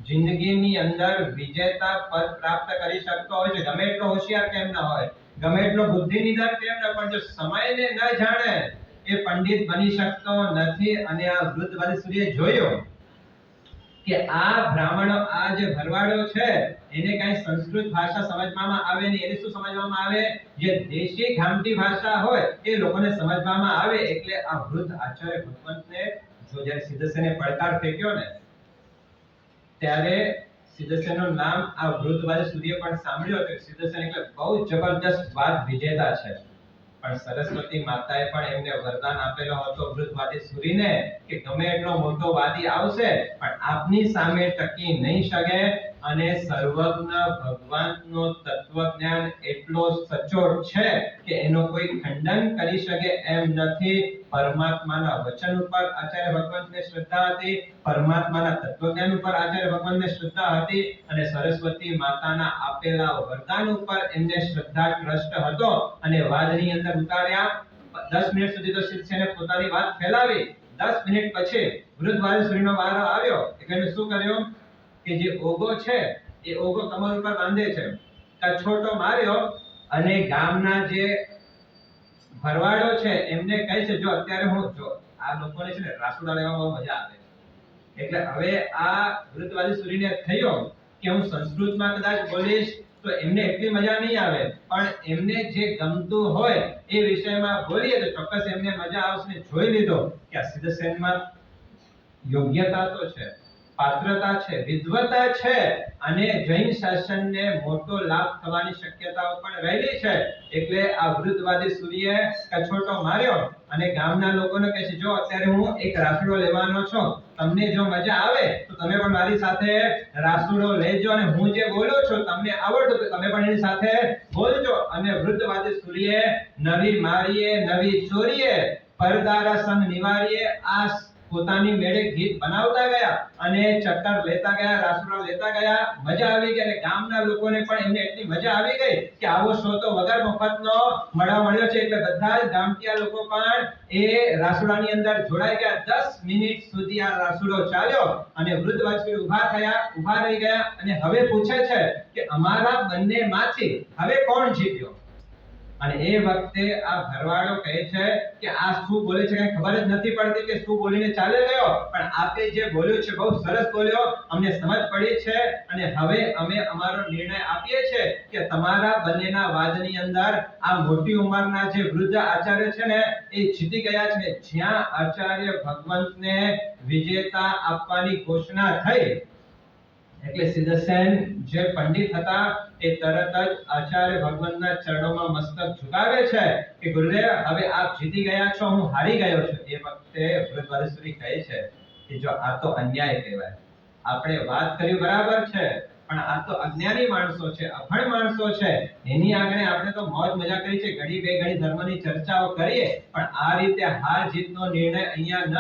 જિંદગીની અંદર વિજેતા પદ પ્રાપ્ત કરી શકતો હોય છે. ગમે એટલો હોશિયાર કેમ ન હોય, ગમે એટલો બુદ્ધિનિધન કેમ ન, પણ જો સમયને ન જાણે એ પંડિત બની શકતો નથી. અને આ વૃદ્ધવાદી સૂર્યે જોયો કે આ બ્રાહ્મણો, આ જે ભરવાડો છે એને કઈ સંસ્કૃત ભાષા સમજવામાં આવે નહીં. એને શું સમજવામાં આવે? જે દેશી ગામઠી ભાષા હોય એ લોકોને સમજવામાં આવે. એટલે આ વૃદ્ધ આચાર્ય ભગવંતને જો જ્યારે સિદ્ધસેને પડકાર ફેંક્યો ને ત્યારે સિદ્ધસેનનું નામ આ વૃદ્ધવાદી સૂર્ય પણ સાંભળ્યો કે સિદ્ધસેન એટલે બહુ જબરદસ્ત વાત વિજેતા છે. પણ સરસ્વતી માતાએ પણ એમને વરદાન આપેલો હતો વૃદ્ધવાદી સૂરીને કે ગમે એટલો મોટો વાદી આવશે પણ આપની સામે ટકી નહીં શકે. અને સર્વજ્ઞ ભગવાનનો તત્વજ્ઞાન એટલો સચોટ છે કે એનો કોઈ ખંડન કરી શકે એમ નથી. પરમાત્માના વચન ઉપર આચાર્ય ભગવંતને શ્રદ્ધા હતી, પરમાત્માના તત્વજ્ઞાન ઉપર આચાર્ય ભગવંતને શ્રદ્ધા હતી, અને સરસ્વતી માતાના આપેલા વરદાન ઉપર એમને શ્રદ્ધા ટ્રસ્ટ હતો. અને વાદની અંદર ઉતાર્યા. 10 મિનિટ સુધી તો સિદ્ધસેને પોતાની વાત ફેલાવી. 10 મિનિટ પછી વૃદ્ધવાદી સૂરીનો વારો આવ્યો. એટલે શું કર્યું કે જે ઓગો છે એ ઓગો કમર ઉપર બાંધે છે, કછોટો માર્યો અને ગામના જે ભરવાડો છે એમને કહે છે જો અત્યારે હું જો આ લોકોને છે ને રાસુડા લેવામાં મજા આવે. એટલે હવે આ વૃદ્ધવાદી સૂરીને થયો કે હું સંસ્કૃતમાં કદાચ બોલીશ તો એમને એટલી મજા નહીં આવે, પણ એમને જે ગમતું હોય એ વિષયમાં બોલીએ તો ચોક્કસ એમને મજા આવશે. જોઈ લીધો કે આ સિદ્ધસેનમાં યોગ્યતા તો છે, પાત્રતા છે, વિદ્વતા છે, અને જૈન શાસનને મોટો લાભ થવાની શક્યતાઓ પણ રહેલી છે. એટલે આ વૃદ્ધવાદી સૂર્યે કછોટો માર્યો અને ગામના લોકોને કહે છે જો અત્યારે હું એક રાસુડો લેવાનો છું, તમને જો મજા આવે તો તમે પણ મારી સાથે રાસુડો લેજો, અને હું જે બોલું છું તમને આવડતું તો તમે પણ એની સાથે બોલજો. અને વૃદ્ધવાદી સૂર્યે નવી મારીએ નવી ચોરીએ પરદારા સંગ નિવારીએ આ પોતાની મેળે ગીત બનાવતા ગયા અને ચક્કર લેતા ગયા, રાસુડા લેતા ગયા. મજા આવી ગઈ અને ગામના લોકોને પણ એમને એટલી મજા આવી ગઈ કે આવો શો તો વગર મફતનો મળ્યો છે. એટલે બધા જ ગામઠિયા લોકો પણ એ રાસુડાની અંદર જોડાઈ ગયા. 10 મિનિટ સુધી આ રાસુડો ચાલ્યો અને વૃદ્ધવાદી ઊભા રહી ગયા અને હવે પૂછે છે કે અમારા બંનેમાંથી હવે કોણ જીત્યો? અને એ વખતે આ ભરવાડો કહે છે કે આ શું બોલે છે કઈ ખબર જ નથી પડતી કે શું બોલીને ચાલે ગયો, પણ આપે જે બોલ્યો છે બહુ સરસ બોલ્યો, અમને સમજ પડી છે અને હવે અમે અમારો નિર્ણય આપીએ છીએ કે તમારા બંનેના વાદની અંદર આ મોટી ઉંમરના જે વૃદ્ધ આચાર્ય છે ને એ જીતી ગયા છે. જ્યાં આચાર્ય ભગવંતને વિજેતા આપવાની ઘોષણા થઈ એટલે સિદ્ધસેન જે પંડિત હતા એ તરત જ આચાર્ય ભગવંતના ચરણોમાં મસ્તક ઝુકાવે છે કે ગુરુદેવ હવે આપ જીતી ગયા છો, હું હારી ગયો છું. એ વખતે વૃદ્ધવાલેશ્વરી કહે છે કે જો આ તો અન્યાય કહેવાય, આપણે વાત કરી બરાબર છે પણ આ તો અજ્ઞાની માણસો છે, અભણ માણસો છે, એની આગળ આપણે તો મોજ મજા કરી છે, ઘડી બે ઘડી ધર્મની ચર્ચાઓ કરીએ, પણ આ રીતે હાર જીતનો નિર્ણય અહીંયા ન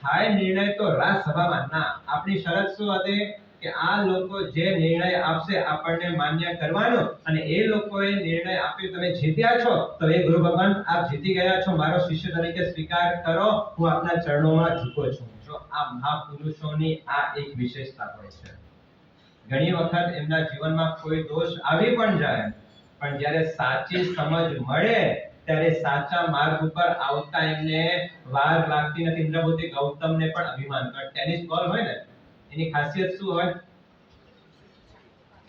થાય નિર્ણય તો રાજસભામાં ના. આપણી શરત શું હતી કે આ લોકો જે નિર્ણય આપશે આપણને માન્ય કરવાનો, અને એ લોકોએ નિર્ણય આપ્યો તમે જીત્યા છો તો એ ગુરુ ભગવાન આપ જીતી ગયા છો, મારો શિષ્ય તરીકે સ્વીકાર કરો, હું આપના ચરણોમાં ઝૂકો છું. જો આ મહાપુરુષોની આ એક વિશેષતા હોય છે. ઘણી વખત એમના જીવનમાં કોઈ દોષ આવી પણ જાય, પણ જ્યારે સાચી સમજ મળે ત્યારે સાચા માર્ગ ઉપર આવતા એમને વાર લાગતી નથી. ઇન્દ્રભૂતિ ગૌતમને પણ અભિમાન કર ટેનિસ બોલ હોય ને એની ખાસિયત શું હોય,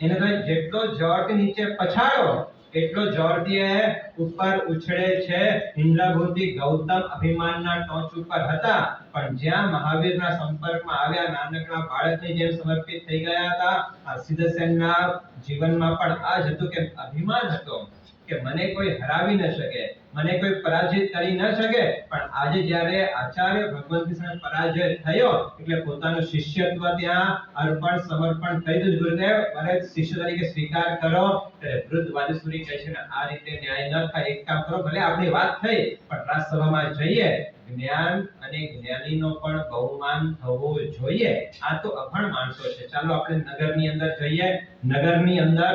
એને તો જેટલો જોરથી નીચે પછાડો એટલો જોરથી એ ઉપર ઉછળે છે. ઇન્દ્રભૂતિ ગૌતમ અભિમાનના ટોચ ઉપર હતા, પણ જ્યાં મહાવીરના સંપર્કમાં આવ્યા નાનકડા બાળકની જેમ સમર્પિત થઈ ગયા હતા. આ સિદ્ધસેનના જીવનમાં પણ આ જ હતું કે અભિમાન હતો કે મને કોઈ હરાવી ન શકે, મને કોઈ પરાજિત કરી ન શકે, પણ આજે જ્યારે આચાર્ય ભગવંતની સામે પરાજય થયો એટલે પોતાનું શિષ્યત્વ ત્યાં અર્પણ સમર્પણ કરી દીધું. ગુરુદેવ મને શિષ્ય તરીકે સ્વીકાર કરો. ત્યારે વૃદ્ધવાલેશ્વરી કહે છે ને આ રીતે ન્યાય ન થાય, એક કામ કરો, ભલે આપણી વાત થઈ પણ રાજસભામાં જઈએ, જ્ઞાન અને જ્ઞાનીનો પણ બહુમાન થવો જોઈએ. આ તો અભણ માણસો છે. ચાલો આપણે નગરની અંદર જઈએ. નગરની અંદર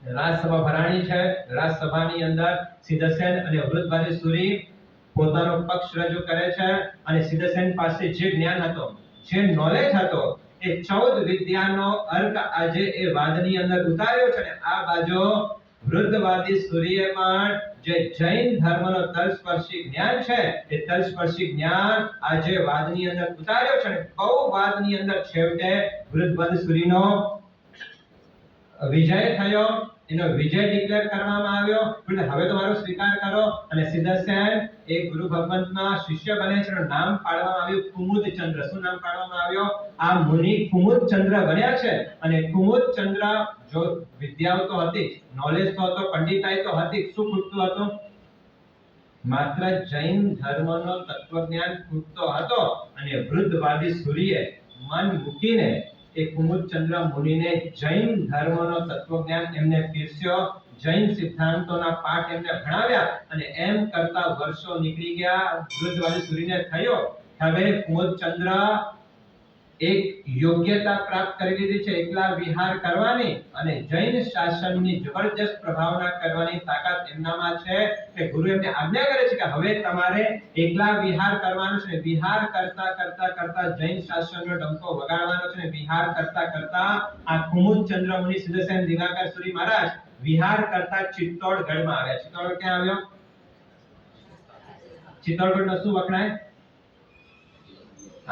રાજસભા ભરાણી છે. રાજસભાની અંદર સિદ્ધસેન અને વૃદ્ધવાલેશ્વરી પોતાનો પક્ષ રજૂ કરે છે અને સિદ્ધસેન પાસે જે જ્ઞાન હતો, જે નોલેજ હતો, એ 14 વિદ્યાનો અર્ક આજે એ વાદની અંદર ઉતાર્યો છે. અને આ બાજુ વૃદ્ધવાલેશ્વરીએ પણ જે જૈન ધર્મનો તલસ્પર્શી જ્ઞાન છે એ તલસ્પર્શી જ્ઞાન આજે વાદની અંદર ઉતાર્યો છે. અને બહુ વાદની અંદર છેવટે વૃદ્ધવાલેશ્વરીનો વિજય થયો, એનો વિજય ડિક્લેર કરવામાં આવ્યો. એટલે હવે તમારો સ્વીકાર કરો. અને સિદ્ધસેન એક ગુરુ ભગવંતના શિષ્ય બને છે. એનું નામ પાડવામાં આવ્યું કુમુદચંદ્ર. શું નામ પાડવામાં આવ્યો? આ મુનિ કુમુદચંદ્ર બન્યા છે. અને કુમુદચંદ્ર જો વિદ્યાઓ તો હતી, નોલેજ તો હતો, પંડિતાઈ તો હતી, શું ખૂટતું હતું? માત્ર જૈન ધર્મનો તત્વજ્ઞાન ખૂટતો હતો. અને વૃદ્ધવાલેશ્વરીએ મન મૂકીને એ કુમુદચંદ્ર મુનિને જૈન ધર્મનો તત્વજ્ઞાન એમને પીરસ્યો, જૈન સિદ્ધાંતોના પાઠ એમને ભણાવ્યા. અને એમ કરતા વર્ષો નીકળી ગયા. વૃદ્ધવાલેશ્વરીને થયો હવે કુમુદચંદ્ર એક યોગ્યતા પ્રાપ્ત કરી લીધી છે એકલા વિહાર કરવાની, અને જૈન શાસનની જબરજસ્ત પ્રભાવના કરવાની તાકાત એમનામાં છે. કે ગુરુ એમને આજ્ઞા કરે છે કે હવે તમારે એકલા વિહાર કરવાનો છે. વિહાર કરતા કરતા કરતા જૈન શાસનનો ડંકો વગાડવાનો છે. વિહાર કરતા કરતા આ કુમુદચંદ્ર મુનિ સિદ્ધસેન દિવાકર સુરી મહારાજ વિહાર કરતા ચિત્તોડગઢમાં આવ્યા. ચિત્તોડગઢ ક્યાં આવ્યો? ચિત્તોડગઢનો શું વખણાય?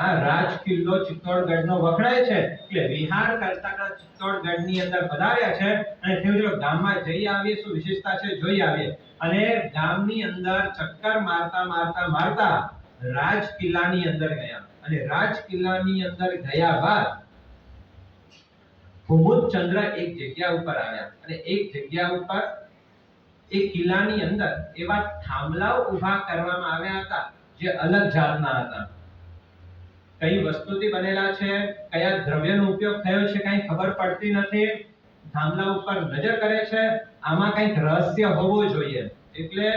આ રાજ કિલ્લો ચિત્તોડગઢનો વખણાય છે. એટલે વિહાર કરતા ચિત્તોડગઢની અંદર પધાર્યા છે. અને તેઓ ગામમાં જઈ આવીએ, શું વિશેષતા છે જોઈ આવીએ. અને ગામની અંદર ચક્કર મારતા મારતા મારતા રાજ કિલ્લાની અંદર ગયા. અને રાજ કિલ્લાની અંદર ગયા બાદ કુમુદચંદ્ર એક જગ્યા ઉપર આવ્યા. અને એક જગ્યા ઉપર એક કિલ્લાની અંદર એવા થાંભલાઓ ઊભા કરવામાં આવ્યા હતા જે અલગ જાતના હતા. કઈ વસ્તુથી બનેલા છે, કયા દ્રવ્યનો ઉપયોગ થયો છે કઈ ખબર પડતી નથી. થાંભલા ઉપર નજર કરે છે, આમાં કંઈક રહસ્ય હોવું જોઈએ. એટલે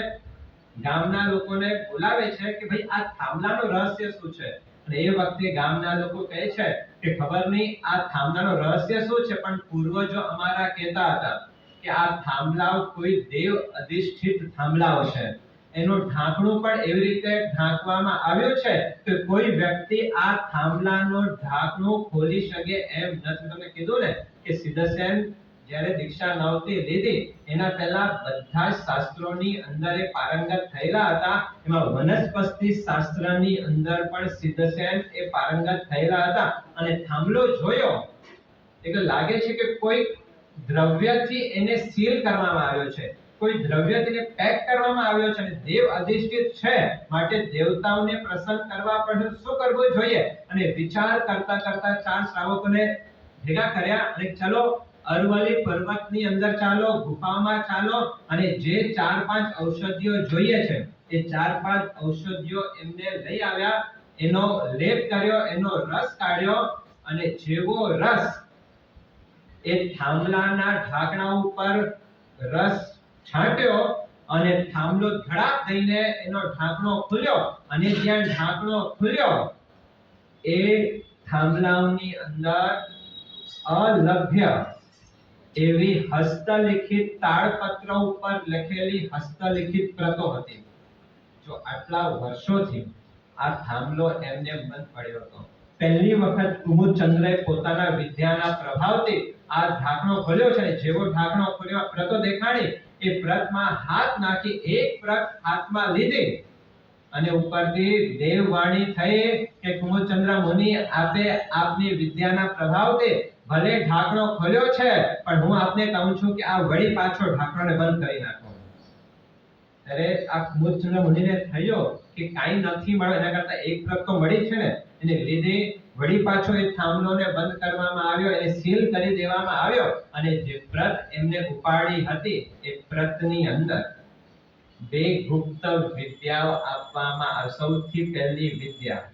ગામના લોકોને બોલાવે છે કે ભાઈ આ થાંભલાનો રહસ્ય શું છે. અને એ વખતે ગામના લોકો કહે છે કે ખબર નહીં આ થાંભલાનો રહસ્ય શું છે, પણ પૂર્વજો અમારા કહેતા હતા કે આ થાંભલાઓ કોઈ દેવ અધિષ્ઠિત થાંભલાઓ છે. એનું ઢાંકણું પણ એવી રીતે ઢાંકવામાં આવ્યું છે કે કોઈ વ્યક્તિ આ થાંભલાનો ઢાંકણું ખોલી શકે એમ નથી. તમને કીધું ને કે સિદ્ધસેન જ્યારે દીક્ષા નહોતી લીધી એના પહેલા બધા જ શાસ્ત્રોની અંદર એ પારંગત થયેલા હતા. એમાં વનસ્પતિ શાસ્ત્રની અંદર પણ સિદ્ધસેન એ પારંગત થયેલા હતા. અને થાંભલો જોયો એટલે લાગે છે કે કોઈ દ્રવ્યથી એને સીલ કરવામાં આવ્યો છે, કોઈ દ્રવ્યથી એને પેક કરવામાં આવ્યો છે અને દેવ અધિષ્ઠિત છે, માટે દેવતાઓને પ્રસન્ન કરવા પણ શું કરવું જોઈએ. અને વિચાર કરતા કરતા ચાર શ્રાવકોને ભેગા કર્યા અને ચલો અરવલ્લી પર્વતની અંદર ચાલો, ગુફામાં ચાલો, અને જે 4-5 ઔષધિઓ જોઈએ છે એ 4-5 ઔષધિઓ એમને લઈ આવ્યા, એનો લેપ કર્યો, એનો રસ કાઢ્યો અને જેવો રસ એ થાંભલાના ઢાંકણા ઉપર રસ છાંટ્યો અને થાંભલો ધડાક દઈને એનો ઢાંકણો ખુલ્યો અને જ્યાં ઢાંકણો ખુલ્યો એ થાંભલાની અંદર અલભ્ય એવી હસ્તલિખિત તાળપત્ર ઉપર લખેલી હસ્તલિખિત પ્રતો હતી. જો આટલા વર્ષોથી આ થાંભલો એમને બંધ પડ્યો હતો. પહેલી વખત કુમુદચંદ્રએ પોતાના વિદ્યાના પ્રભાવથી આ ઢાંકણો ખોલ્યો છે. જેવો ઢાંકણો ખોલ્યો પ્રતો દેખાણી, એ પ્રતમાં હાથ નાખી એક પ્રત હાથમાં લીધી અને ઉપરથી દેવવાણી થઈ કે કુમુદચંદ્ર મુનિ, આપે આપની વિદ્યાના પ્રભાવથી ભલે ઢાંકણો ખોલ્યો છે પણ હું આપને કહું છું કે આ વળી પાછો ઢાંકણોને બંધ કરી નાખો. ત્યારે આ કુમુદચંદ્ર મુનિને થયો કે કાઈ નથી મળ્યો, એના કરતા એક પ્રત તો મળી છે ને, એને લીધે વળી પાછો એ થાંભલોને બંધ કરવામાં આવ્યો, એને સીલ કરી દેવામાં આવ્યો અને જે પ્રત એમને ઉપાડી હતી એ પ્રતની અંદર 2 ગુપ્ત વિદ્યાઓ આપવામાં આવી. સૌથી પહેલી વિદ્યા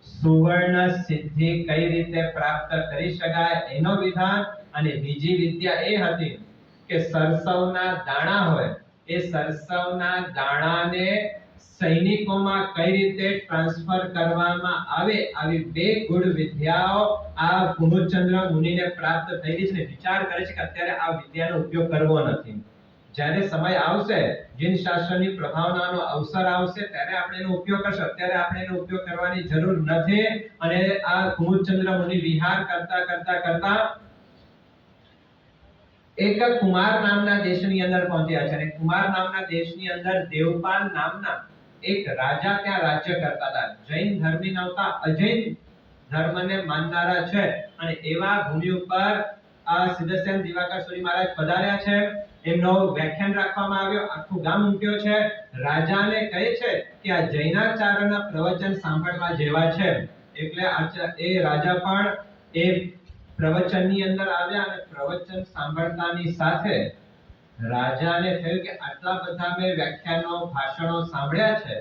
સુવર્ણ સિદ્ધિ કઈ રીતે પ્રાપ્ત કરી શકાય એનો વિધાન, અને બીજી વિદ્યા એ હતી કે સરસવના દાણા હોય એ સરસવના દાણાને સૈનિકોમાં કઈ રીતે ટ્રાન્સફર કરવામાં આવે, આવી 2 ગુણ વિદ્યાઓ આ કુમુદચંદ્ર મુનિને પ્રાપ્ત થઈ છે. વિચાર કરે છે કે અત્યારે આ વિદ્યાનો ઉપયોગ કરવો નથી, જ્યારે સમય આવશે, જીન શાસ્ત્રની પ્રભાવનાનો અવસર આવશે ત્યારે આપણે એનો ઉપયોગ કરશું, અત્યારે આપણે એનો ઉપયોગ કરવાની જરૂર નથી. અને આ કુમુદચંદ્ર મુનિ વિહાર કરતા કરતા કરતા એક કુમાર નામના દેશની અંદર પહોંચ્યા છે. અને કુમાર નામના દેશની અંદર દેવપાલ નામના એક રાજા ત્યાં રાજ્ય કરતા હતા. જૈન ધર્મી નહોતા, અજૈન ધર્મને માનનારા છે. અને એવા ભૂમિ ઉપર આ સિદ્ધસેન દિવાકર સુરી મહારાજ પધાર્યા છે. એમનો વ્યાખ્યાન રાખવામાં આવ્યો, આખું ગામ ઉમટ્યો છે. રાજાને કહે છે કે આ જૈનાચાર્યના પ્રવચન સાંભળવા જેવા છે. એટલે એ રાજા પણ એ પ્રવચનની અંદર આવ્યા અને પ્રવચન સાંભળતાની સાથે રાજાને થયું કે આટલા બધા મેં વ્યાખ્યાનો, ભાષણો સાંભળ્યા છે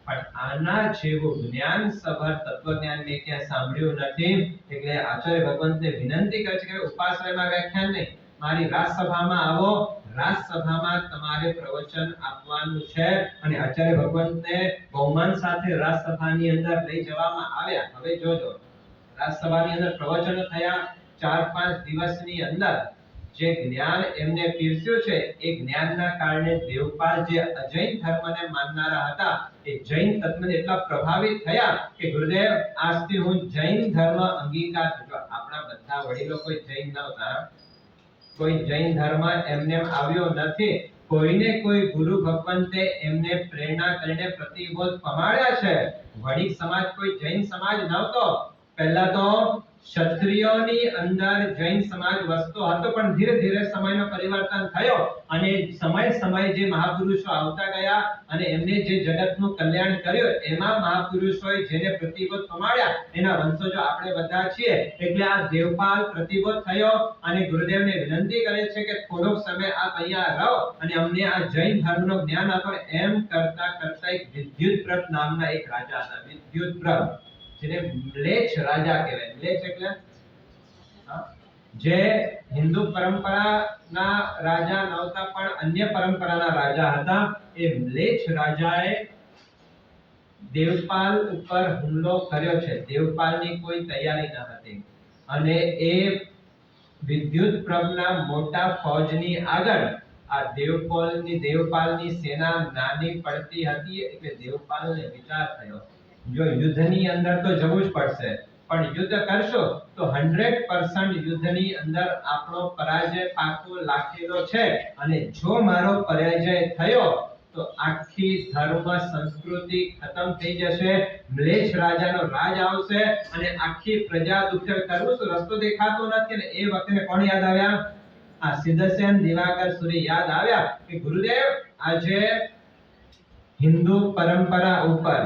પણ આના જેવું જ્ઞાનસભર તત્વજ્ઞાન મેં ક્યાં સાંભળ્યું નથી. એટલે આચાર્ય ભગવંતને વિનંતી કરે છે કે ઉપાશ્રયમાં વ્યાખ્યાન નહીં, મારી રાજસભામાં આવો, રાજસભામાં તમારે પ્રવચન આપવાનું છે. અને આચાર્ય ભગવંતને બહુમાન સાથે રાજસભાની અંદર લઈ જવામાં આવ્યા. હવે જોજો, રાજસભાની અંદર પ્રવચનો થયા. 4-5 દિવસની અંદર જે જ્ઞાન એમને પીરસ્યું છે એ જ્ઞાનના કારણે દેવપાલ જે અજૈન ધર્મને માનનારા હતા એ જૈન તત્વને એટલા પ્રભાવિત થયા કે ગુરુદેવ, આજથી હું જૈન ધર્મ અંગીકાર કરજો. આપણા બધા વડીલો કોઈ જૈન નહોતા, કોઈ જૈન ધર્મ એમને આવ્યો નથી. કોઈને કોઈ ગુરુ ભગવંતે એમને પ્રેરણા કરીને પ્રતિબોધ પમાડ્યા છે. વણિક સમાજ કોઈ જૈન સમાજ નહોતો. પહેલા તો ક્ષત્રિયોની અંદર જૈન સમાજ વસતો હતો, પણ ધીરે ધીરે સમયનો પરિવર્તન થયો અને સમય જે મહાપુરુષો આવતા ગયા અને એમને જે જગતનું કલ્યાણ કર્યું એમાં મહાપુરુષોએ જેને પ્રતિબોધ પમાડ્યા એના વંશજો આપણે બધા છીએ. એટલે આ દેવપાલ પ્રતિબોધ થયો અને ગુરુદેવને વિનંતી કરે છે કે થોડોક સમય આપ અહીંયા રહો અને અમને આ જૈન ધર્મનું જ્ઞાન આપો. એમ કરતા કરતા એક વિદ્યુતપ્રત નામના એક રાજા હતા. વિદ્યુતપ્રત, જેને મ્લેચ્છ રાજા કહેવાય. મ્લેચ્છ એટલે જે હિન્દુ પરંપરાના રાજા નહોતા પણ અન્ય પરંપરાના રાજા હતા. એ મ્લેચ્છ રાજાએ દેવપાલ ઉપર હુમલો કર્યો છે. દેવપાલની કોઈ તૈયારી ન હતી અને એ વિદ્યુતપ્રભના મોટા ફૌજની આગળ આ દેવપાલની સેના નાની પડતી હતી. એટલે દેવપાલને વિચાર થયો, જો યુદ્ધની અંદર તો જવું જ પડશે, પણ યુદ્ધ કરશો તો 100% યુદ્ધની અંદર આપણો પરાજય પાકો લાગેલો છે અને જો મારો પરાજય થયો તો આખી ધર્મ સંસ્કૃતિ ખતમ થઈ જશે, મ્લેચ્છ રાજાનો રાજ આવશે અને આખી પ્રજા દુઃખે કરવું તો રસ્તો દેખાતો નથી. અને એ વખતે કોણ યાદ આવ્યા? આ સિદ્ધસેન દિવાકર સુરી યાદ આવ્યા કે ગુરુદેવ આજે હિન્દુ પરંપરા ઉપર,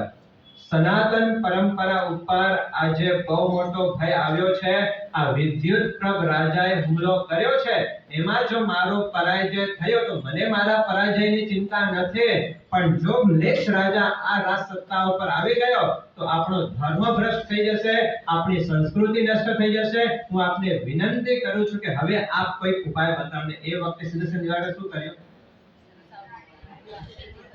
સનાતન પરંપરા ઉપર આજે બહુ મોટો ભય આવ્યો છે. આ વિદ્યુતપ્રભ રાજાએ હુમલો કર્યો છે, એમાં જો મારો પરાજય થયો તો મને મારા પરાજયની ચિંતા નથી, પણ જો મ્લેચ્છ રાજા આ રાજ સત્તા ઉપર આવી ગયો તો આપણો ધર્મ ભ્રષ્ટ થઈ જશે, આપણી સંસ્કૃતિ નષ્ટ થઈ જશે. હું આપને વિનંતી કરું છું કે હવે આપ કોઈ ઉપાય બતાવો. એ વખતે સિદ્ધસેન દિવાકરે શું કર્યું?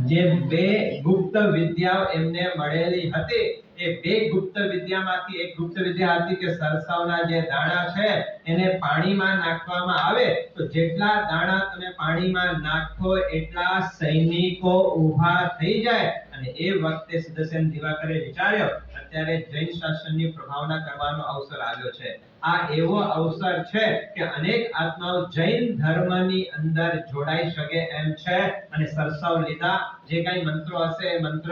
જે બે ગુપ્ત વિદ્યાઓ એમને મળેલી હતી, એ બે ગુપ્ત વિદ્યામાંથી એક ગુપ્ત વિદ્યા હતી કે સરસવના જે દાણા છે એને પાણીમાં નાખવામાં આવે તો જેટલા દાણા તમે પાણીમાં નાખો એટલા સૈનિકો ઊભા થઈ જાય. અને એ વખતે સિદ્ધસેન દિવાકરે વિચાર્યો અત્યારે જૈન શાસનની પ્રભાવના કરવાનો અવસર આવ્યો છે. આ એવો અવસર છે કે અનેક આત્માઓ જૈન ધર્મની અંદર જોડાઈ શકે એમ છે. અને સરસવ લીધા, જે કઈ મંત્રો હશે એ મંત્ર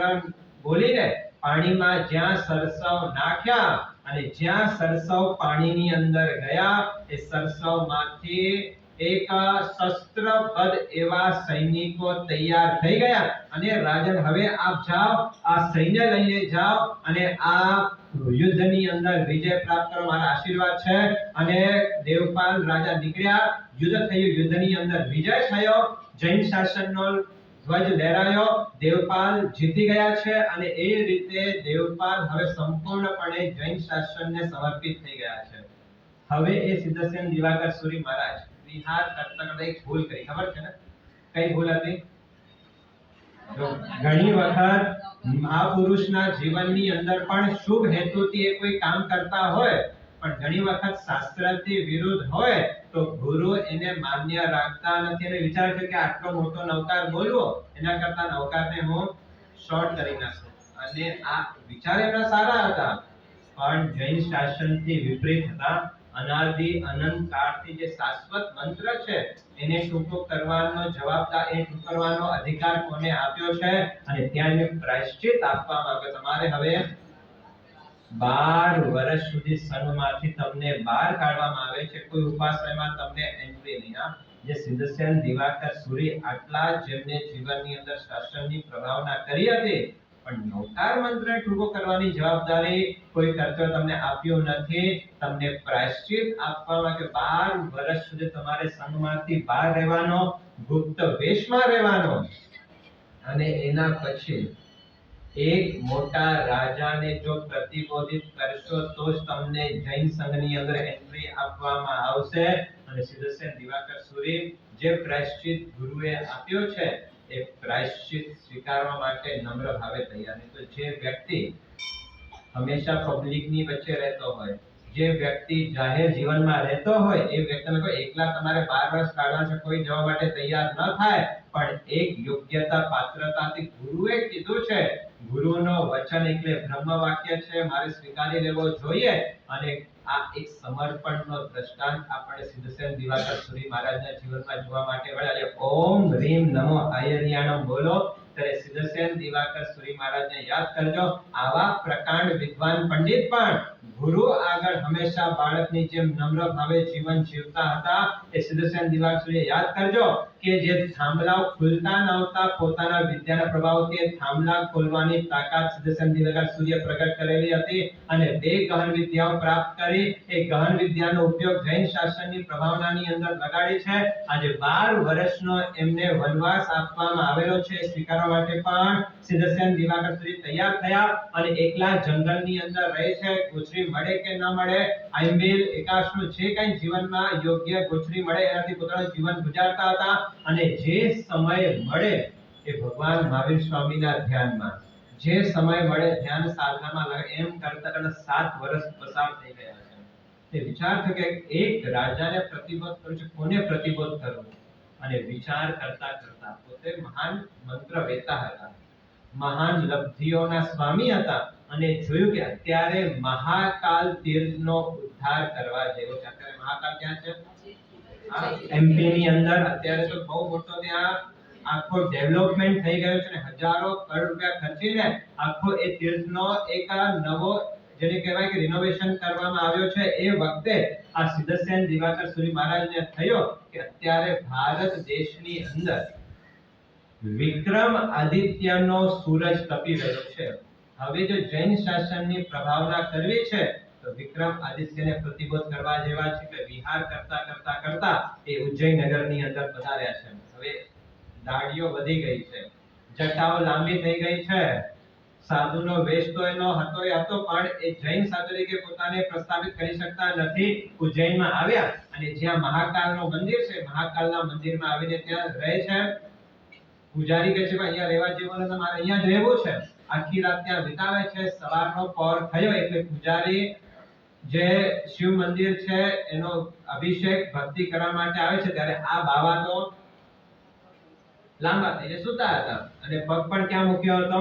બોલીને પાણીમાં જ્યાં સરસવ નાખ્યા અને જ્યાં સરસવ પાણીની અંદર ગયા એ સરસવમાંથી એક શસ્ત્રબદ્ધ એવા સૈનિકો તૈયાર થઈ ગયા. અને રાજન હવે આપ જાઓ, આ સૈન્ય લઈને જાઓ અને આ યુદ્ધની અંદર વિજય પ્રાપ્ત કરો, મારા આશીર્વાદ છે. અને દેવપાલ રાજા નીકળ્યા, યુદ્ધ થયું, યુદ્ધની અંદર વિજય થયો, જૈન શાસનનો ધ્વજ લહેરાયો, દેવપાલ જીતી ગયા છે. અને એ રીતે દેવપાલ હવે સંપૂર્ણપણે જૈન શાસનને સમર્પિત થઈ ગયા છે. હવે એ સિદ્ધસેન દિવાકર સુરી મહારાજ વિહાર કરતા કરતા એક ભૂલ કરી, ખબર છે ને? કઈ ભૂલ હતી? ઘણી વખત મહાપુરુષના જીવનની અંદર પણ શુભ હેતુથી એ કોઈ કામ કરતા હોય પણ ઘણી વખત શાસ્ત્રથી વિરુદ્ધ હોય તો ગુરુ એને માન્ય રાખતા નથી અને વિચાર કરે કે આટલો મોટો નવકાર બોલવો એના કરતા નવકારને હું શોર્ટ કરી નાખું. અને આ વિચાર એમના સારા હતા પણ જૈન શાસનથી વિપરીત હતા. અનાદિ અનંત કાળથી જે શાશ્વત મંત્ર છે એને ટૂંકો કરવાનો જવાબદાર, એ ટૂંકો કરવાનો અધિકાર કોને આપ્યો છે? અને ત્યાં એને પ્રાયશ્ચિત આપવામાં આવ્યો. તમારે હવે 12 વર્ષ સુધી સંઘમાંથી તમને બહાર કાઢવામાં આવે છે, કોઈ ઉપાશ્રયમાં તમને એન્ટ્રી નહીં. જે સિદ્ધસેન દિવાકર સુરી આટલા જેમને જીવનની અંદર શાસનની પ્રભાવના કરી હતી પણ નવકાર મંત્ર ટૂંકો કરવાની જવાબદારી કોઈ કર્તવ્ય તમને આપ્યું નથી. તમને પ્રાયશ્ચિત આપવામાં કે 12 વર્ષ સુધી તમારે સંઘમાંથી બહાર રહેવાનો, ગુપ્ત વેશમાં રહેવાનો. અને એના પછી એક મોટા રાજાને જો પ્રતિબોધિત કરશો તો જ તમને જૈન સંઘની અંદર એન્ટ્રી આપવામાં આવશે. અને સિદ્ધસેન દિવાકર સુરી જે પ્રાયશ્ચિત ગુરુએ આપ્યો છે એ પ્રાયશ્ચિત સ્વીકારવા માટે નમ્ર ભાવે તૈયાર છે. તો જે વ્યક્તિ હંમેશા પબ્લિકની વચ્ચે રહેતો હોય, જે વ્યક્તિ જાહેર જીવનમાં રહેતો હોય એ વ્યક્તિને કોઈ એકલા તમારે 12 વર્ષ કાઢવા છે કોઈ જવા માટે તૈયાર ન થાય. પણ એક યોગ્યતા પાત્રતાથી ગુરુએ કીધું છે, ગુરુનો વચન એટલે બ્રહ્મ વાક્ય છે, મારે સ્વીકારી લેવો જોઈએ. અને આ એક સમર્પણનો દ્રષ્ટાંત આપણે સિદ્ધસેન દિવાકર સુરી મહારાજના જીવનમાં જોવા માટે મળે. ઓમ રીમ નમો આયર્યાણમ બોલો ત્યારે સિદ્ધસેન દિવાકર સુરી મહારાજને યાદ કરજો. આવા પ્રકાંડ વિદ્વાન પંડિત પણ ગુરુ આગળ હંમેશા બાળકની જેમ નમ્ર ભાવે જીવન જીવતા હતા. એ સિદ્ધસેન દિવાકર સુરીએ યાદ કરજો કે જે થાંભલાઓ ખુલતા નહોતા, પોતાના વિદ્યાના પ્રભાવથી થાંભલા ખોલવાની તાકાત સિદ્ધસેન દિવાકર સુરીએ પ્રગટ કરેલી હતી. અને બે ગહન વિદ્યાઓ પ્રાપ્ત કરી. એ ગહન વિદ્યાનો ઉપયોગ જૈન શાસનની પ્રભાવનાની અંદર લગાડી છે. આજે 12 વર્ષનો એમને વનવાસ આપવામાં આવેલો છે, સ્વીકારવા માટે પણ સિદ્ધસેન દિવાકર સુરી તૈયાર થયા. અને એકલા જંગલની અંદર રહે છે, ગોચરી મળે કે ન મળે, આઈમ્બિલ એકાશનું જે કંઈ જીવનમાં યોગ્ય ગોચરી મળે એનાથી પોતાનું જીવન ગુજારતા હતા. અને જે સમય મળે એ ભગવાન મહાવીર સ્વામીના ધ્યાનમાં, જે સમય મળે ધ્યાન સાધનામાં લાગે, એમ કરતા કરતા 7 વર્ષ પસાર થઈ ગયા છે. તે વિચાર થયો કે એક રાજાને પ્રતિબોધ કરું છે, કોને પ્રતિબોધ કરું? અને વિચાર કરતા કરતા પોતે મહાન મંત્ર વેતા હતા, મહાન લબ્ધિઓના સ્વામી હતા, અને જોયું કે અત્યારે મહાકાલ તીર્થનો ઉદ્ધાર કરવા જેવો છે. અત્યારે મહાકાલ ક્યાં છે? એમપી ની અંદર. અત્યારે તો બહુ મોટો ત્યાં આખો ડેવલપમેન્ટ થઈ ગયો છે ને હજારો કરોડ રૂપિયા ખર્ચીને આખો એ તીર્થનો એક નવો જેને કહેવાય કે રિનોવેશન કરવામાં આવ્યો છે. એ વખતે આ સિદ્ધસેન દિવાકર સુરી મહારાજને થયો કે અત્યારે ભારત દેશની અંદર વિક્રમ આદિત્યનો સૂરજ તપી રહ્યો છે. હવે જો જૈન શાસનની પ્રભાવના કરવી છે તો વિક્રમ આદિત્યને પ્રતિબોધ કરવા જેવા છે કે વિહાર કરતા એ ઉજ્જૈન નગરની અંદર પધાર્યા છે. હવે દાઢીઓ વધી ગઈ છે, જટાઓ લાંબી થઈ ગઈ છે, સાધુનો વેશ તો એનો હતો એ હતો, પણ એ જૈન સાધુ તરીકે પોતાને પ્રસ્થાપિત કરી શકતા નથી. ઉજ્જૈનમાં આવ્યા અને જ્યાં મહાકાલનું મંદિર છે, મહાકાલના મંદિરમાં આવીને ત્યાં રહે છે. પૂજારી કહે છે કે અહીંયા રહેવા જેવું નથી, મારે અહીંયા જ રહેવું છે. આખી રાત ત્યાં વિતાવે છે. સવારનો પહોર થયો એટલે પૂજારી જે શિવ મંદિર છે એનો અભિષેક ભક્તિ કરવા માટે આવે છે ત્યારે આ બાવા તો લાંબા થઈને સૂતા હતા અને પગ પણ ક્યાં મૂક્યો હતો?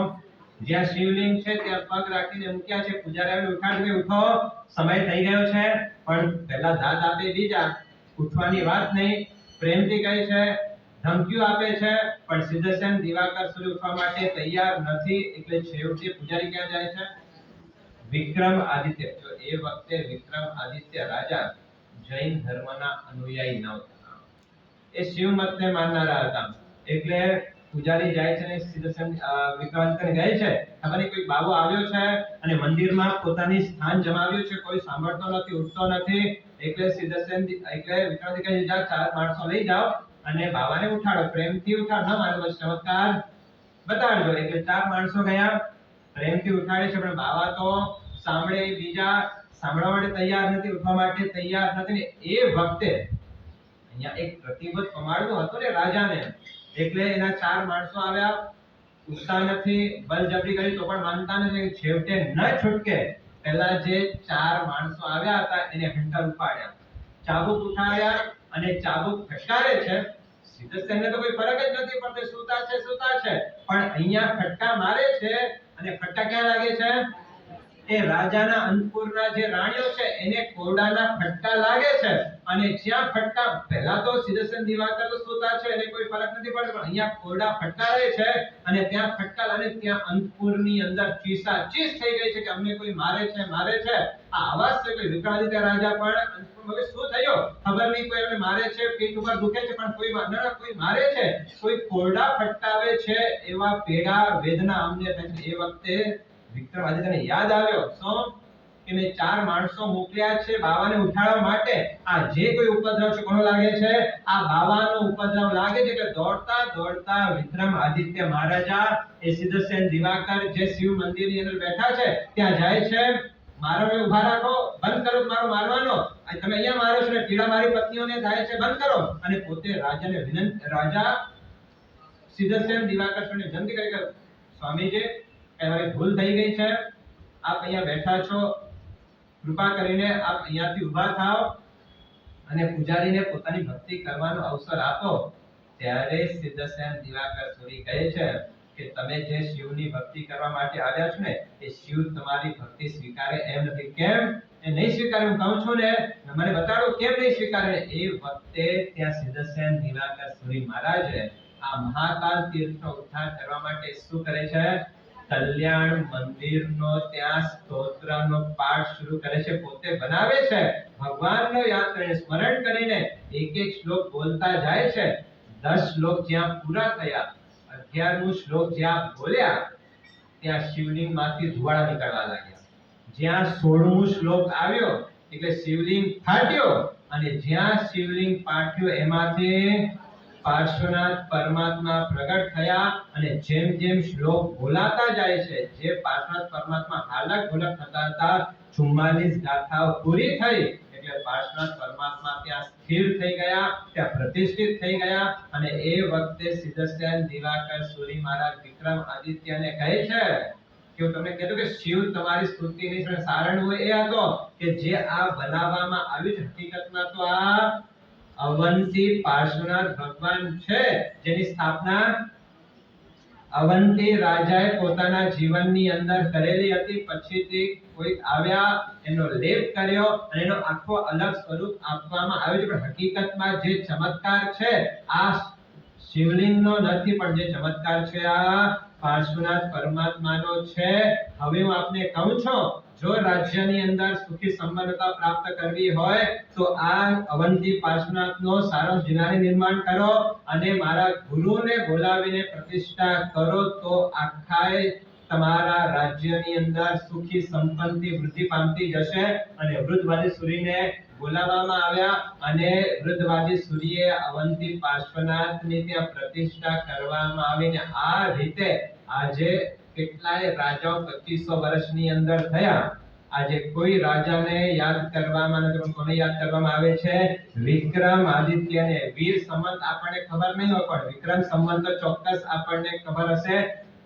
જ્યાં શિવલિંગ છે ત્યાં પગ રાખીને મૂક્યા છે. પૂજારી આવીને ઉઠાડી, ઉઠો, સમય થઈ ગયો છે. પણ પહેલા દાદ આપે બીજા, ઉઠવાની વાત નહીં, પ્રેમથી કહે છે, ધમકીઓ આપે છે, પણ સિદ્ધસેન દિવાકર સુરી ઉઠવા માટે તૈયાર નથી. એટલે છેવટે પૂજારી ક્યાં જાય છે? વિક્રમ આદિત્ય. જો એ વખતે વિક્રમ આદિત્ય રાજા જૈન ધર્મના અનુયાયી ન હતા, એ શિવ મતને માનનારા હતા. એટલે પૂજારી જાય છે ને સિદ્ધસેન વિક્રમાદિત્યને કહે છે, ખબર નહીં કોઈ બાબો આવ્યો છે અને મંદિરમાં પોતાની સ્થાન જમાવ્યું છે, કોઈ સાંભળતો નથી, ઉઠતો નથી. એટલે વિક્રમાદિત્ય કહે જા, 4 માણસો લઈ જાઓ અને બાવાને ઉઠાડો, પ્રેમથી ઉઠાડો, ન માનો બસ ચમત્કાર બતાડજો. એટલે 4 માણસો ગયા, પ્રેમથી ઉઠાડે છે, પણ બાવા તો સાંભળે બીજા, સાંભળવા માટે તૈયાર નથી, ઉઠવા માટે તૈયાર નથી. એ વખતે અહીંયા એક પ્રતિબદ્ધ પમાડવો હતો ને રાજાને, એટલે એના 4 માણસો આવ્યા, ઉઠતા નથી, બળજબરી કરી તો પણ માનતા નથી. છેવટે ન છૂટકે પહેલા જે 4 માણસો આવ્યા હતા એને હંટર ઉપાડ્યા, ચાબુક ઉઠાડ્યા અને ચાબુક ફટકારે છે. સિદ્ધસેનને તો કોઈ ફરક જ નથી પડતો, સૂતા છે, પણ અહીંયા ફટકા મારે છે અને ફટકા ક્યાં લાગે છે? એ રાજાના અંતપુરના જે રાણીઓ છે એને કોરડાના ફટકા લાગે છે. અને જ્યાં ફટકા, પહેલા તો સિદ્ધસેન દિવાકર તો સૂતા છે એને કોઈ ફરક નથી પડતો, પણ અહીંયા કોરડા ફટકા રહે છે અને ત્યાં ફટકા, અને ત્યાં અંતપુરની અંદર ચીસાચીસ થઈ ગઈ છે કે અમને કોઈ મારે છે. આ અવાજ છે કે વિક્રમાદિત્ય રાજા પણ અંતપુરમાં શું થયો ખબર નહીં, કોઈ અમને મારે છે, પીઠ ઉપર દુખે છે, પણ કોઈ કોઈ મારે છે, કોઈ કોરડા ફટકાવે છે, એવા પીડા વેદના અમને થાય છે. એ વખતે વિક્રમાદિત્યને યાદ આવ્યો શું કે મેં 4 માણસો મોકલ્યા છે બાવાને ઉઠાડવા માટે. આ જે કોઈ ઉપદ્રવ છે કોનો લાગે છે? આ બાવાનો ઉપદ્રવ લાગે છે. કે દોડતા વિક્રમાદિત્ય મહારાજા એ સિદ્ધસેન દિવાકર જે શિવ મંદિરની અંદર બેઠા છે ત્યાં જાય છે. મારોને ઊભા રાખો, બંધ કરો મારો મારવાનો, તમે અહીંયા મારો છો ને પીડા મારી પત્નીઓને થાય છે, બંધ કરો. અને પોતે રાજા સિદ્ધસેન દિવાકર વિનંતી કરી કે સ્વામીજી તમારી ભૂલ થઈ ગઈ છે, આપ અહીંયા બેઠા છો, કૃપા કરીને આપ અહીંયાથી ઊભા થાઓ અને પૂજારીને પોતાની ભક્તિ કરવાનો અવસર આપો. ત્યારે સિદ્ધસેન દિવાકર સુરી કહે છે કે તમે જે શિવની ભક્તિ કરવા માટે આવ્યા છો ને એ શિવ તમારી ભક્તિ સ્વીકારે એમ નથી. કેમ એ નહીં સ્વીકારે? હું કહું છું ને, મને બતાડો કેમ નહીં સ્વીકારે. એ વખતે ત્યાં સિદ્ધસેન દિવાકર સુરી મહારાજે આ મહાકાલ તીર્થનો ઉદ્ધાર કરવા માટે શું કરે છે? કલ્યાણ મંદિરનો ત્યાં સ્તોત્રનો પાઠ શરૂ કરે છે, પોતે બનાવે છે. ભગવાનનો યાદ કરીને, સ્મરણ કરીને એક શ્લોક બોલતા જાય છે. 10 શ્લોક જ્યાં પૂરા થયા, 11મો શ્લોક જ્યાં બોલ્યા ત્યાં શિવલિંગમાંથી ધુવાળા નીકળવા લાગ્યા. જ્યાં 16મો શ્લોક આવ્યો એટલે શિવલિંગ ફાટ્યો, અને જ્યાં શિવલિંગ ફાટ્યો એમાંથી પાર્શ્વનાથ પરમાત્મા પ્રગટ થયા. અને જેમ જેમ શ્લોક બોલાતા જાય છે, જે પાર્શ્વનાથ પરમાત્મા હાલક ઢોલક થતા હતા, 44 ગાથાઓ પૂરી થઈ એટલે પાર્શ્વનાથ પરમાત્મા ત્યાં સ્થિર થઈ ગયા, ત્યાં પ્રતિષ્ઠિત થઈ ગયા. અને એ વખતે સિદ્ધસેન દિવાકર સુરી મહારાજ વિક્રમાદિત્યને કહે છે કે હું તમને કહેતો કે શિવ તમારી સ્તુતિની સારણ હોય એ હતો કે જે આ બનાવવામાં આવ્યું છે, હકીકતમાં તો આ અવંતી પાર્શ્વનાથ ભગવાન છે જેની સ્થાપના અવંતી રાજાએ પોતાના જીવનની અંદર કરેલી હતી, પછીથી કોઈ આવ્યા, એનો લેપ કર્યો અને એનો આખો અલગ સ્વરૂપ આપવામાં આવ્યું છે. પણ હકીકતમાં જે ચમત્કાર છે આ શિવલિંગનો નથી, પણ જે ચમત્કાર છે આ પાર્શ્વનાથ પરમાત્માનો છે. હવે હું આપને કહું છું, જો રાજ્યની અંદર સુખી સંપન્નતા પ્રાપ્ત કરવી હોય તો આ અવંતી પાર્શ્વનાથનો સારો જિલ્લાને નિર્માણ કરો અને મારા ગુરુને બોલાવીને પ્રતિષ્ઠા કરો, તો આખા તમારા રાજ્યની અંદર સુખી સંપન્નથી વૃદ્ધિ પામતી જશે. અને વૃદ્ધવાદી સૂરીને બોલાવવામાં આવ્યા અને વૃદ્ધવાદી સૂરીએ અવંતી પાર્શ્વનાથની ત્યાં પ્રતિષ્ઠા કરવામાં આવીને આ રીતે આજે કેટલાય રાજાઓ 2500 વર્ષની અંદર થયા. આજે કોઈ રાજાને યાદ કરવામાં નથી, પણ કોને યાદ કરવામાં આવે છે? વિક્રમાદિત્યને. વીર સંવંત આપણને ખબર નહીં હોય, પણ વિક્રમ સંવંત તો ચોક્કસ આપણને ખબર હશે.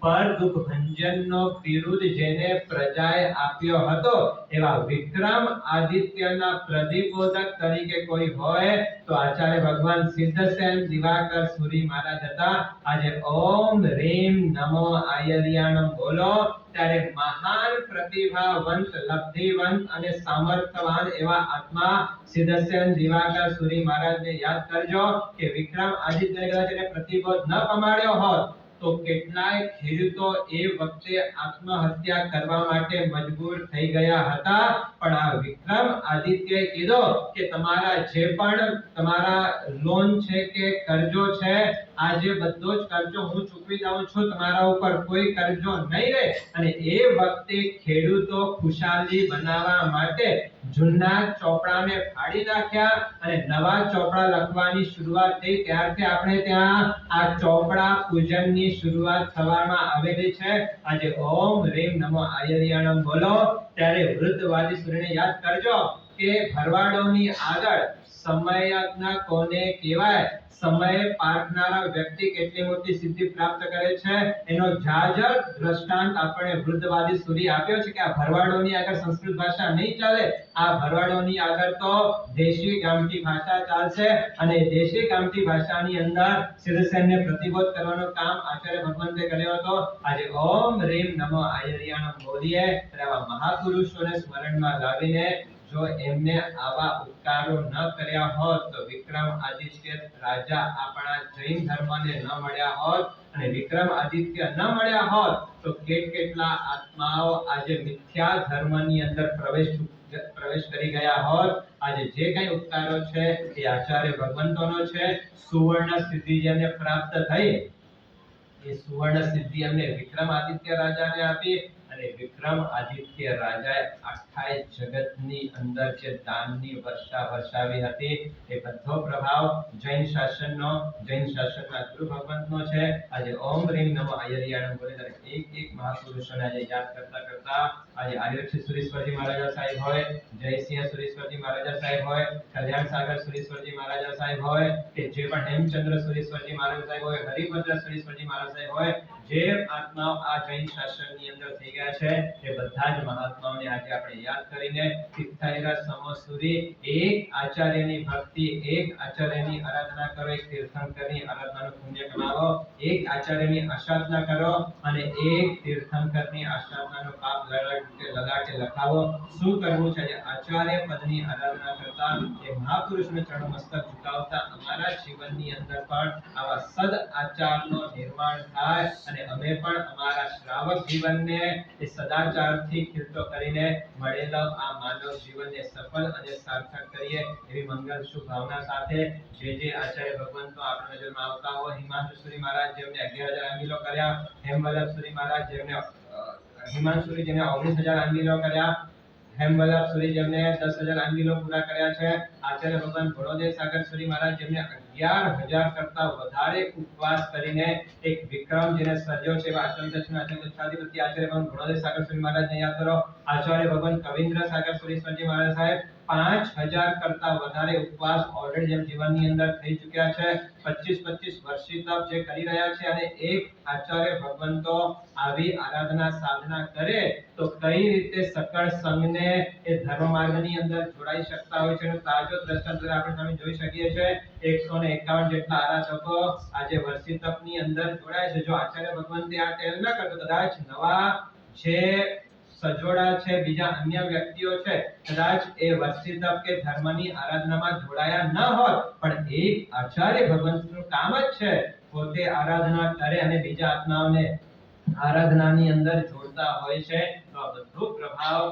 પર દુઃખ ભંજનનો બિરુદ જેને પ્રજાએ આપ્યો હતો, એવા વિક્રમ આદિત્યના પ્રતિબોધક તરીકે કોઈ હોય તો આચાર્ય ભગવાન સિદ્ધસેન દિવાકર સૂરી મહારાજ હતા. આજે ઓમ રીમ નમો આયર્યાણમ બોલો ત્યારે મહાન પ્રતિભાવંત, લબ્ધિવંત અને સામર્થ્યવાન એવા આત્મા સિદ્ધસેન દિવાકર સૂરી મહારાજને યાદ કરજો કે વિક્રમ આદિત્યને કદાચ એને પ્રતિબોધ ન પમાડ્યો હોત તો કેટલાય ખેડૂતો એ વખતે આત્મહત્યા કરવા માટે મજબૂર થઈ ગયા હતા. પણ આ વિક્રમ આદિત્યએ કીધું કે તમારા જે પણ તમારા લોન છે કે કરજો છે, આજે બધો જ કરજો હું ચૂકવી દઉં છું, તમારા ઉપર કોઈ કરજો નહીં રહે. અને એ વખતે ખેડૂતો ખુશાલી બનાવવા માટે જૂના ચોપડાને ફાડી નાખ્યા અને નવા ચોપડા લખવાની શરૂઆત થઈ. ત્યારથી આપણે ત્યાં આ ચોપડા પૂજનની શરૂઆત થવામાં આવેલી છે. આજે ઓમ રીમ નમો આયર્યાણમ બોલો ત્યારે વૃદ્ધવાદી સૂર્યને યાદ કરજો કે ભરવાડોની આગળ સમયજ્ઞ કોને કહેવાય? સમય પાળનારા વ્યક્તિ કેટલી મોટી સિદ્ધિ પ્રાપ્ત કરે છે એનો જાજર દ્રષ્ટાંત આપણે વૃદ્ધવાદી સૂરી આપ્યો છે કે આ ભરવાડોની આગળ સંસ્કૃત ભાષા નહીં ચાલે, આ ભરવાડોની આગળ તો દેશી ગામઠી ભાષા ચાલશે. અને દેશી ગામઠી ભાષાની અંદર સિદ્ધસેનને પ્રતિબોધ કરવાનું કામ આચાર્ય ભગવંતે કર્યો હતો. આજે ઓમ રીમ નમો આયર્યાણમ બોલીએ આવા મહાપુરુષોને સ્મરણમાં લાવીને જો એમને આવા ઉપકારો ન કર્યા હોત તો વિક્રમ આદિત્ય રાજા આપણા જૈન ધર્મને ન મળ્યા હોત, અને વિક્રમ આદિત્ય ન મળ્યા હોત તો કેટલા આત્માઓ આજે મિથ્યા ધર્મની અંદર પ્રવેશ કરી ગયા હોત. આજે જે કઈ ઉપકારો છે એ આચાર્ય ભગવંતોનો છે. સુવર્ણ સિદ્ધિ જેને પ્રાપ્ત થઈ એ સુવર્ણ સિદ્ધિ અમને વિક્રમ આદિત્ય રાજાને આપી. અને વિક્રમ આદિત્ય રાજાએ આખા જગતની અંદર જે દાનની વર્ષા વર્ષાવી હતી એ બધો પ્રભાવ જૈન શાસનનો, જૈન શાસનના ગુરુ ભગવંતનો છે. આજે ઓમ રીમ નમો આયર્યાણમ બોલે એક એક મહાપુરુષોને આજે યાદ કરતા કરતા આજે આર્યક્ષી સુરેશ્વરજી મહારાજા સાહેબ હોય, જયસિંહ સુરેશ્વરજી મહારાજા સાહેબ હોય, કલ્યાણ સાગર સુરેશ્વરજી મહારાજા સાહેબ હોય, કે જે પણ હેમચંદ્ર સુરેશ્વરજી મહારાજા સાહેબ હોય, હરિભદ્ર સુરેશ્વરજી મહારાજા સાહેબ હોય, જે આત્માઓ આ જૈન શાસનની અંદર થઈ ગયા છે એ બધા જ મહાત્માઓને આજે આપણે યાદ કરીને તીર્થાયરા સમસુરી એક આચાર્યની ભક્તિ, એક આચાર્યની આરાધના કરો, એક તીર્થંકરની આરાધનાનું પુણ્ય કમાવો, એક આચાર્યની આરાધના કરો અને એક તીર્થંકરની આરાધનાનો પાપ લગાટે લખાવો. શું કરવું છે? આચાર્ય પદની આરાધના કરતા એ મહાપુરુષને ચરણ મસ્તક ઝુકાવતા અમારા જીવનની અંદર પણ આવા સદ આચારનો નિર્માણ થાય અને અમે પણ અમારા શ્રાવક જીવનને એ સદાચારથી ખીલતો કરીને મળેલા આ માનવ જીવનને સફળ અને સાર્થક કરીએ એવી મંગલ શુભ ભાવના સાથે જે આચાર્ય ભગવંતો આપણા નજરમાં આવતા હોય, હિમાંશુસુરી મહારાજ જેમને 11000 આંગીલો કર્યા, હેમવલ્લભસુરી મહારાજ જેમને હિમાંશુસુરી જેમને 19000 આંગીલો કર્યા, હેમવલ્લભસુરી જેમને 10000 આંગીલો પૂરા કર્યા છે, આચાર્ય ભગવાન ભોળોદય સાગર સુરી મહારાજ જેમને 11000 કરતા વધારે ઉપવાસ કરીને એક વિક્રમ જેને સર્જ્યો છે એવા આચાર્ય દક્ષિણાધિપતિ આચાર્ય ભગવાન ભોળોદય સાગર સુરી મહારાજને યાદ કરો. આચાર્ય ભગવાન કવિન્દ્ર સાગર સુરેશ્વરજી મહારાજ સાહેબ, 5000 કરતા વધારે ઉપવાસ ઓલરેડી જેમ જીવનની અંદર થઈ ચૂક્યા છે. 25 વર્ષથી તપ જે કરી રહ્યા છે અને એક આચાર્ય ભગવંતો આવી આરાધના સાધના કરે તો કઈ રીતે સકળ સંઘને એ ધર્મ માર્ગની અંદર જોડાઈ શકતા હોય છે એનો તાજો દ્રષ્ટાંત આપણે સામે જોઈ શકીએ છીએ. 151 જેટલા આરાધકો આજે વર્ષી તપની અંદર જોડાય છે. જો આચાર્ય ભગવંતે આ ટેલ ન કરતો કદાચ નવા જે સજોડા છે બીજા અન્ય વ્યક્તિઓ છે કદાચ એ વર્ષી તપ કે ધર્મની આરાધનામાં જોડાયા ન હોત, પણ એક આચાર્ય ભગવંતનું કામ જ છે પોતે આરાધના કરે અને બીજા આત્માઓને આરાધનાની અંદર જોડતા હોય છે. તો આ બધો પ્રભાવ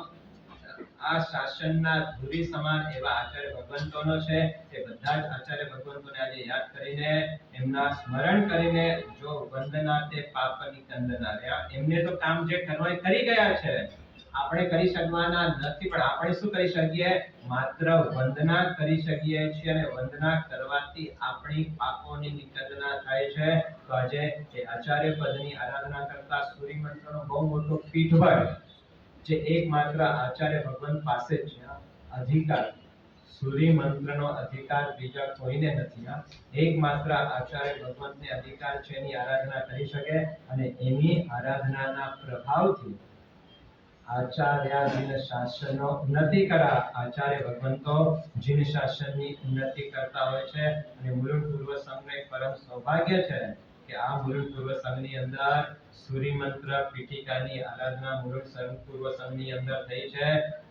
આ શાસનના ધુરી સમાન એવા આચાર્ય ભગવંતોનો છે. તે બધા જ આચાર્ય ભગવંતોને આજે યાદ કરીને એમના સ્મરણ કરીને જો વંદના તે પાપની કંદના રહ્યા, એમને તો કામ જે કરવા કરી ગયા છે આપણે કરી શકવાના નથી, પણ આપણે શું કરી શકીએ? માત્ર વંદના કરી શકીએ છીએ અને વંદના કરવાથી આપણી પાપોની નિકંદના થાય છે. તો આજે એ આચાર્ય પદની આરાધના કરતા સૂર્ય મંત્રનો બહુ મોટો પીઠબળ જે એકમાત્ર આચાર્ય ભગવંત પાસે જ છે. અધિકાર સૂર્ય મંત્રનો અધિકાર બીજા કોઈને નથી. એકમાત્ર આચાર્ય ભગવંતને અધિકાર છે એની આરાધના કરી શકે અને એની આરાધનાના પ્રભાવથી આચાર્યાધીન શાસનનો ઉન્નતિ કરા આચાર્ય ભગવંતો જીન શાસનની ઉન્નતિ કરતા હોય છે. અને મુલુંડ પૂર્વ સંઘનું એક પરમ સૌભાગ્ય છે કે આ મુલુંડ પૂર્વ સંઘની અંદર સૂર્ય મંત્ર પીઠિકાની આરાધના મુલુંડ પૂર્વ સંઘની અંદર થઈ છે.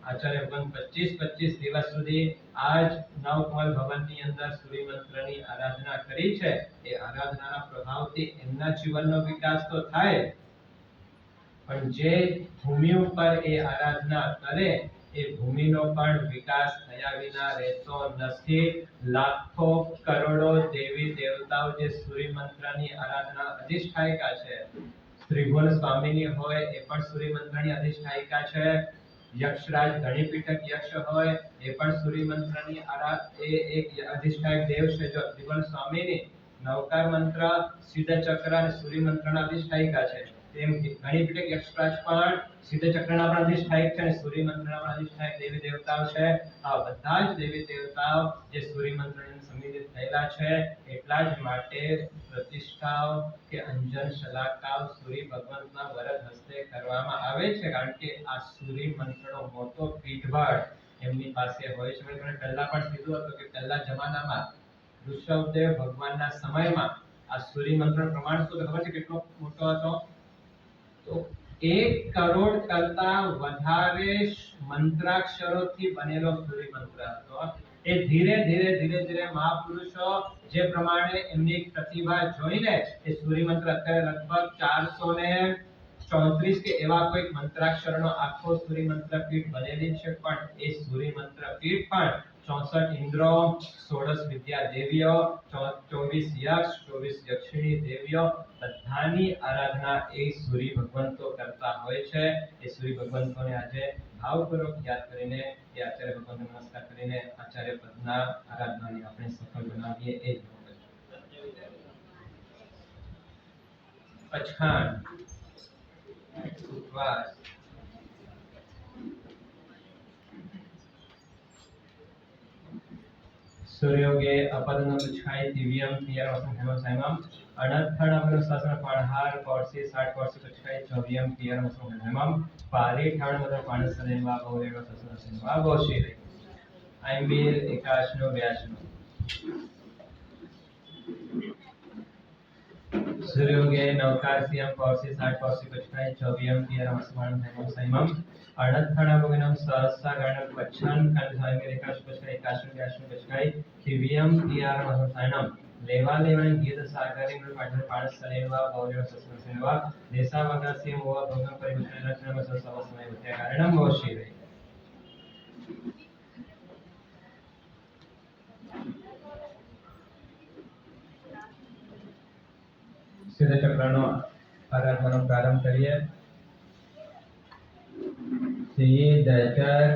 આચાર્ય ભગવંત 25 દિવસ સુધી આજ નવકમલ ભવનની અંદર સૂર્ય મંત્રની આરાધના કરી છે. એ આરાધનાના પ્રભાવથી એમના જીવનનો વિકાસ તો થાય, પણ જે ભૂમિ ઉપર એ આરાધના કરે એ ભૂમિનો પણ વિકાસ થયા વિના રહેતો નથી. લાખો કરોડો દેવી દેવતાઓ જે સૂર્ય મંત્રની આરાધના અધિષ્ઠાયિકા છે, ત્રિભુવન સ્વામીની હોય એ પણ સૂર્ય મંત્રની અધિષ્ઠાયિકા છે. યક્ષરાજ ગણિપીઠક યક્ષ હોય એ પણ સૂર્ય મંત્રની એક અધિષ્ઠાયક દેવ છે. જો ત્રિભુવન સ્વામીની નવકાર મંત્ર સિદ્ધ ચક્ર અને સૂર્ય મંત્રના અધિષ્ઠાયિકા છે, તેમ ગણિપીઠક યક્ષરાજ પણ સિદ્ધ ચક્રના પણ અધિષ્ઠાયક છે અને સૂર્ય મંત્રના પણ અધિષ્ઠાયક દેવી દેવતાઓ છે. આ બધા જ દેવી દેવતાઓ જે સૂર્ય મંત્રની સંમિલિત થયેલા છે, એટલા જ માટે પ્રતિષ્ઠાઓ કે અંજન શલાકાઓ સૂર્ય ભગવંતના વરદ હસ્તે કરવામાં આવે છે, કારણ કે આ સૂર્ય મંત્રનો મોટો પીઠબળ એમની પાસે હોય છે. મેં પહેલા પણ કીધું હતું કે પહેલા જમાનામાં ઋષભદેવ ભગવાનના સમયમાં આ સૂર્ય મંત્રનું પ્રમાણ શું ખબર છે કેટલો મોટો હતો? તો 1 કરોડ કરતા વધારે મંત્રાક્ષરોથી બનેલો સૂર્ય મંત્ર હતો. એ ધીરે ધીરે મહાપુરુષો જે પ્રમાણે એમની પ્રતિભા જોઈને એ સૂર્ય મંત્ર અત્યારે લગભગ 434 કે એવા કોઈ મંત્રાક્ષરનો આખો સૂર્ય મંત્ર પીઠ બનેલી છે, પણ એ સૂર્ય મંત્ર પીઠ પણ 64 ઇન્દ્રો, 16 વિદ્યા દેવીઓ, 24 યક્ષ, 24 યક્ષિણી દેવીઓ બધાની આરાધના એ સૂર્ય ભગવંતો કરતા હોય છે. એ સૂર્ય ભગવંતોને આજે ભાવપૂર્વક યાદ કરીને એ આચાર્ય ભગવંતને નમસ્કાર કરીને આચાર્ય પદના આરાધનાની આપણે સફળ બનાવીએ એ જ પછાણ ઉપવાસ સૂર્યોગે અપદનો પછાઈ દિવ્યમ પિયર વસન હેમ સાઈમમ અનથણ અમનો શાસન પાણહાર કોર્સી 60 કોર્સી પછાઈ ચોવ્યમ પિયર વસન હેમમ પારી ઠાણ મત પાણસ સનેવા ગૌરેવ સસન સનેવા ગોશી રે આઈબીર એકાશનો વ્યાસનો સૂર્યોગે નવકારસિયમ કોર્સી 60 કોર્સી પછાઈ ચોવ્યમ પિયર વસન હેમ સાઈમમ અનથણ અમનો સહસ્તા ગણ પછન કંદ સાઈમે એકાશ પછાઈ એકાશનો વ્યાસનો પછાઈ દિવ્યમ પિયર વસન સાઈમમ લેવા લેવણ ગીત સાગરી મૃત પાઠન પાણસ સનેવા ગૌરેવ સસન સનેવા દેશા વગાસી મોવા ભગમ પરિવર્તન રચના મસ સવ સમય ઉત્યા કારણમ ગોશી રે સિદ્ધ ચક્રનો આરાધનાનો પ્રારંભ કરીએ. સિદ્ધ ચક્ર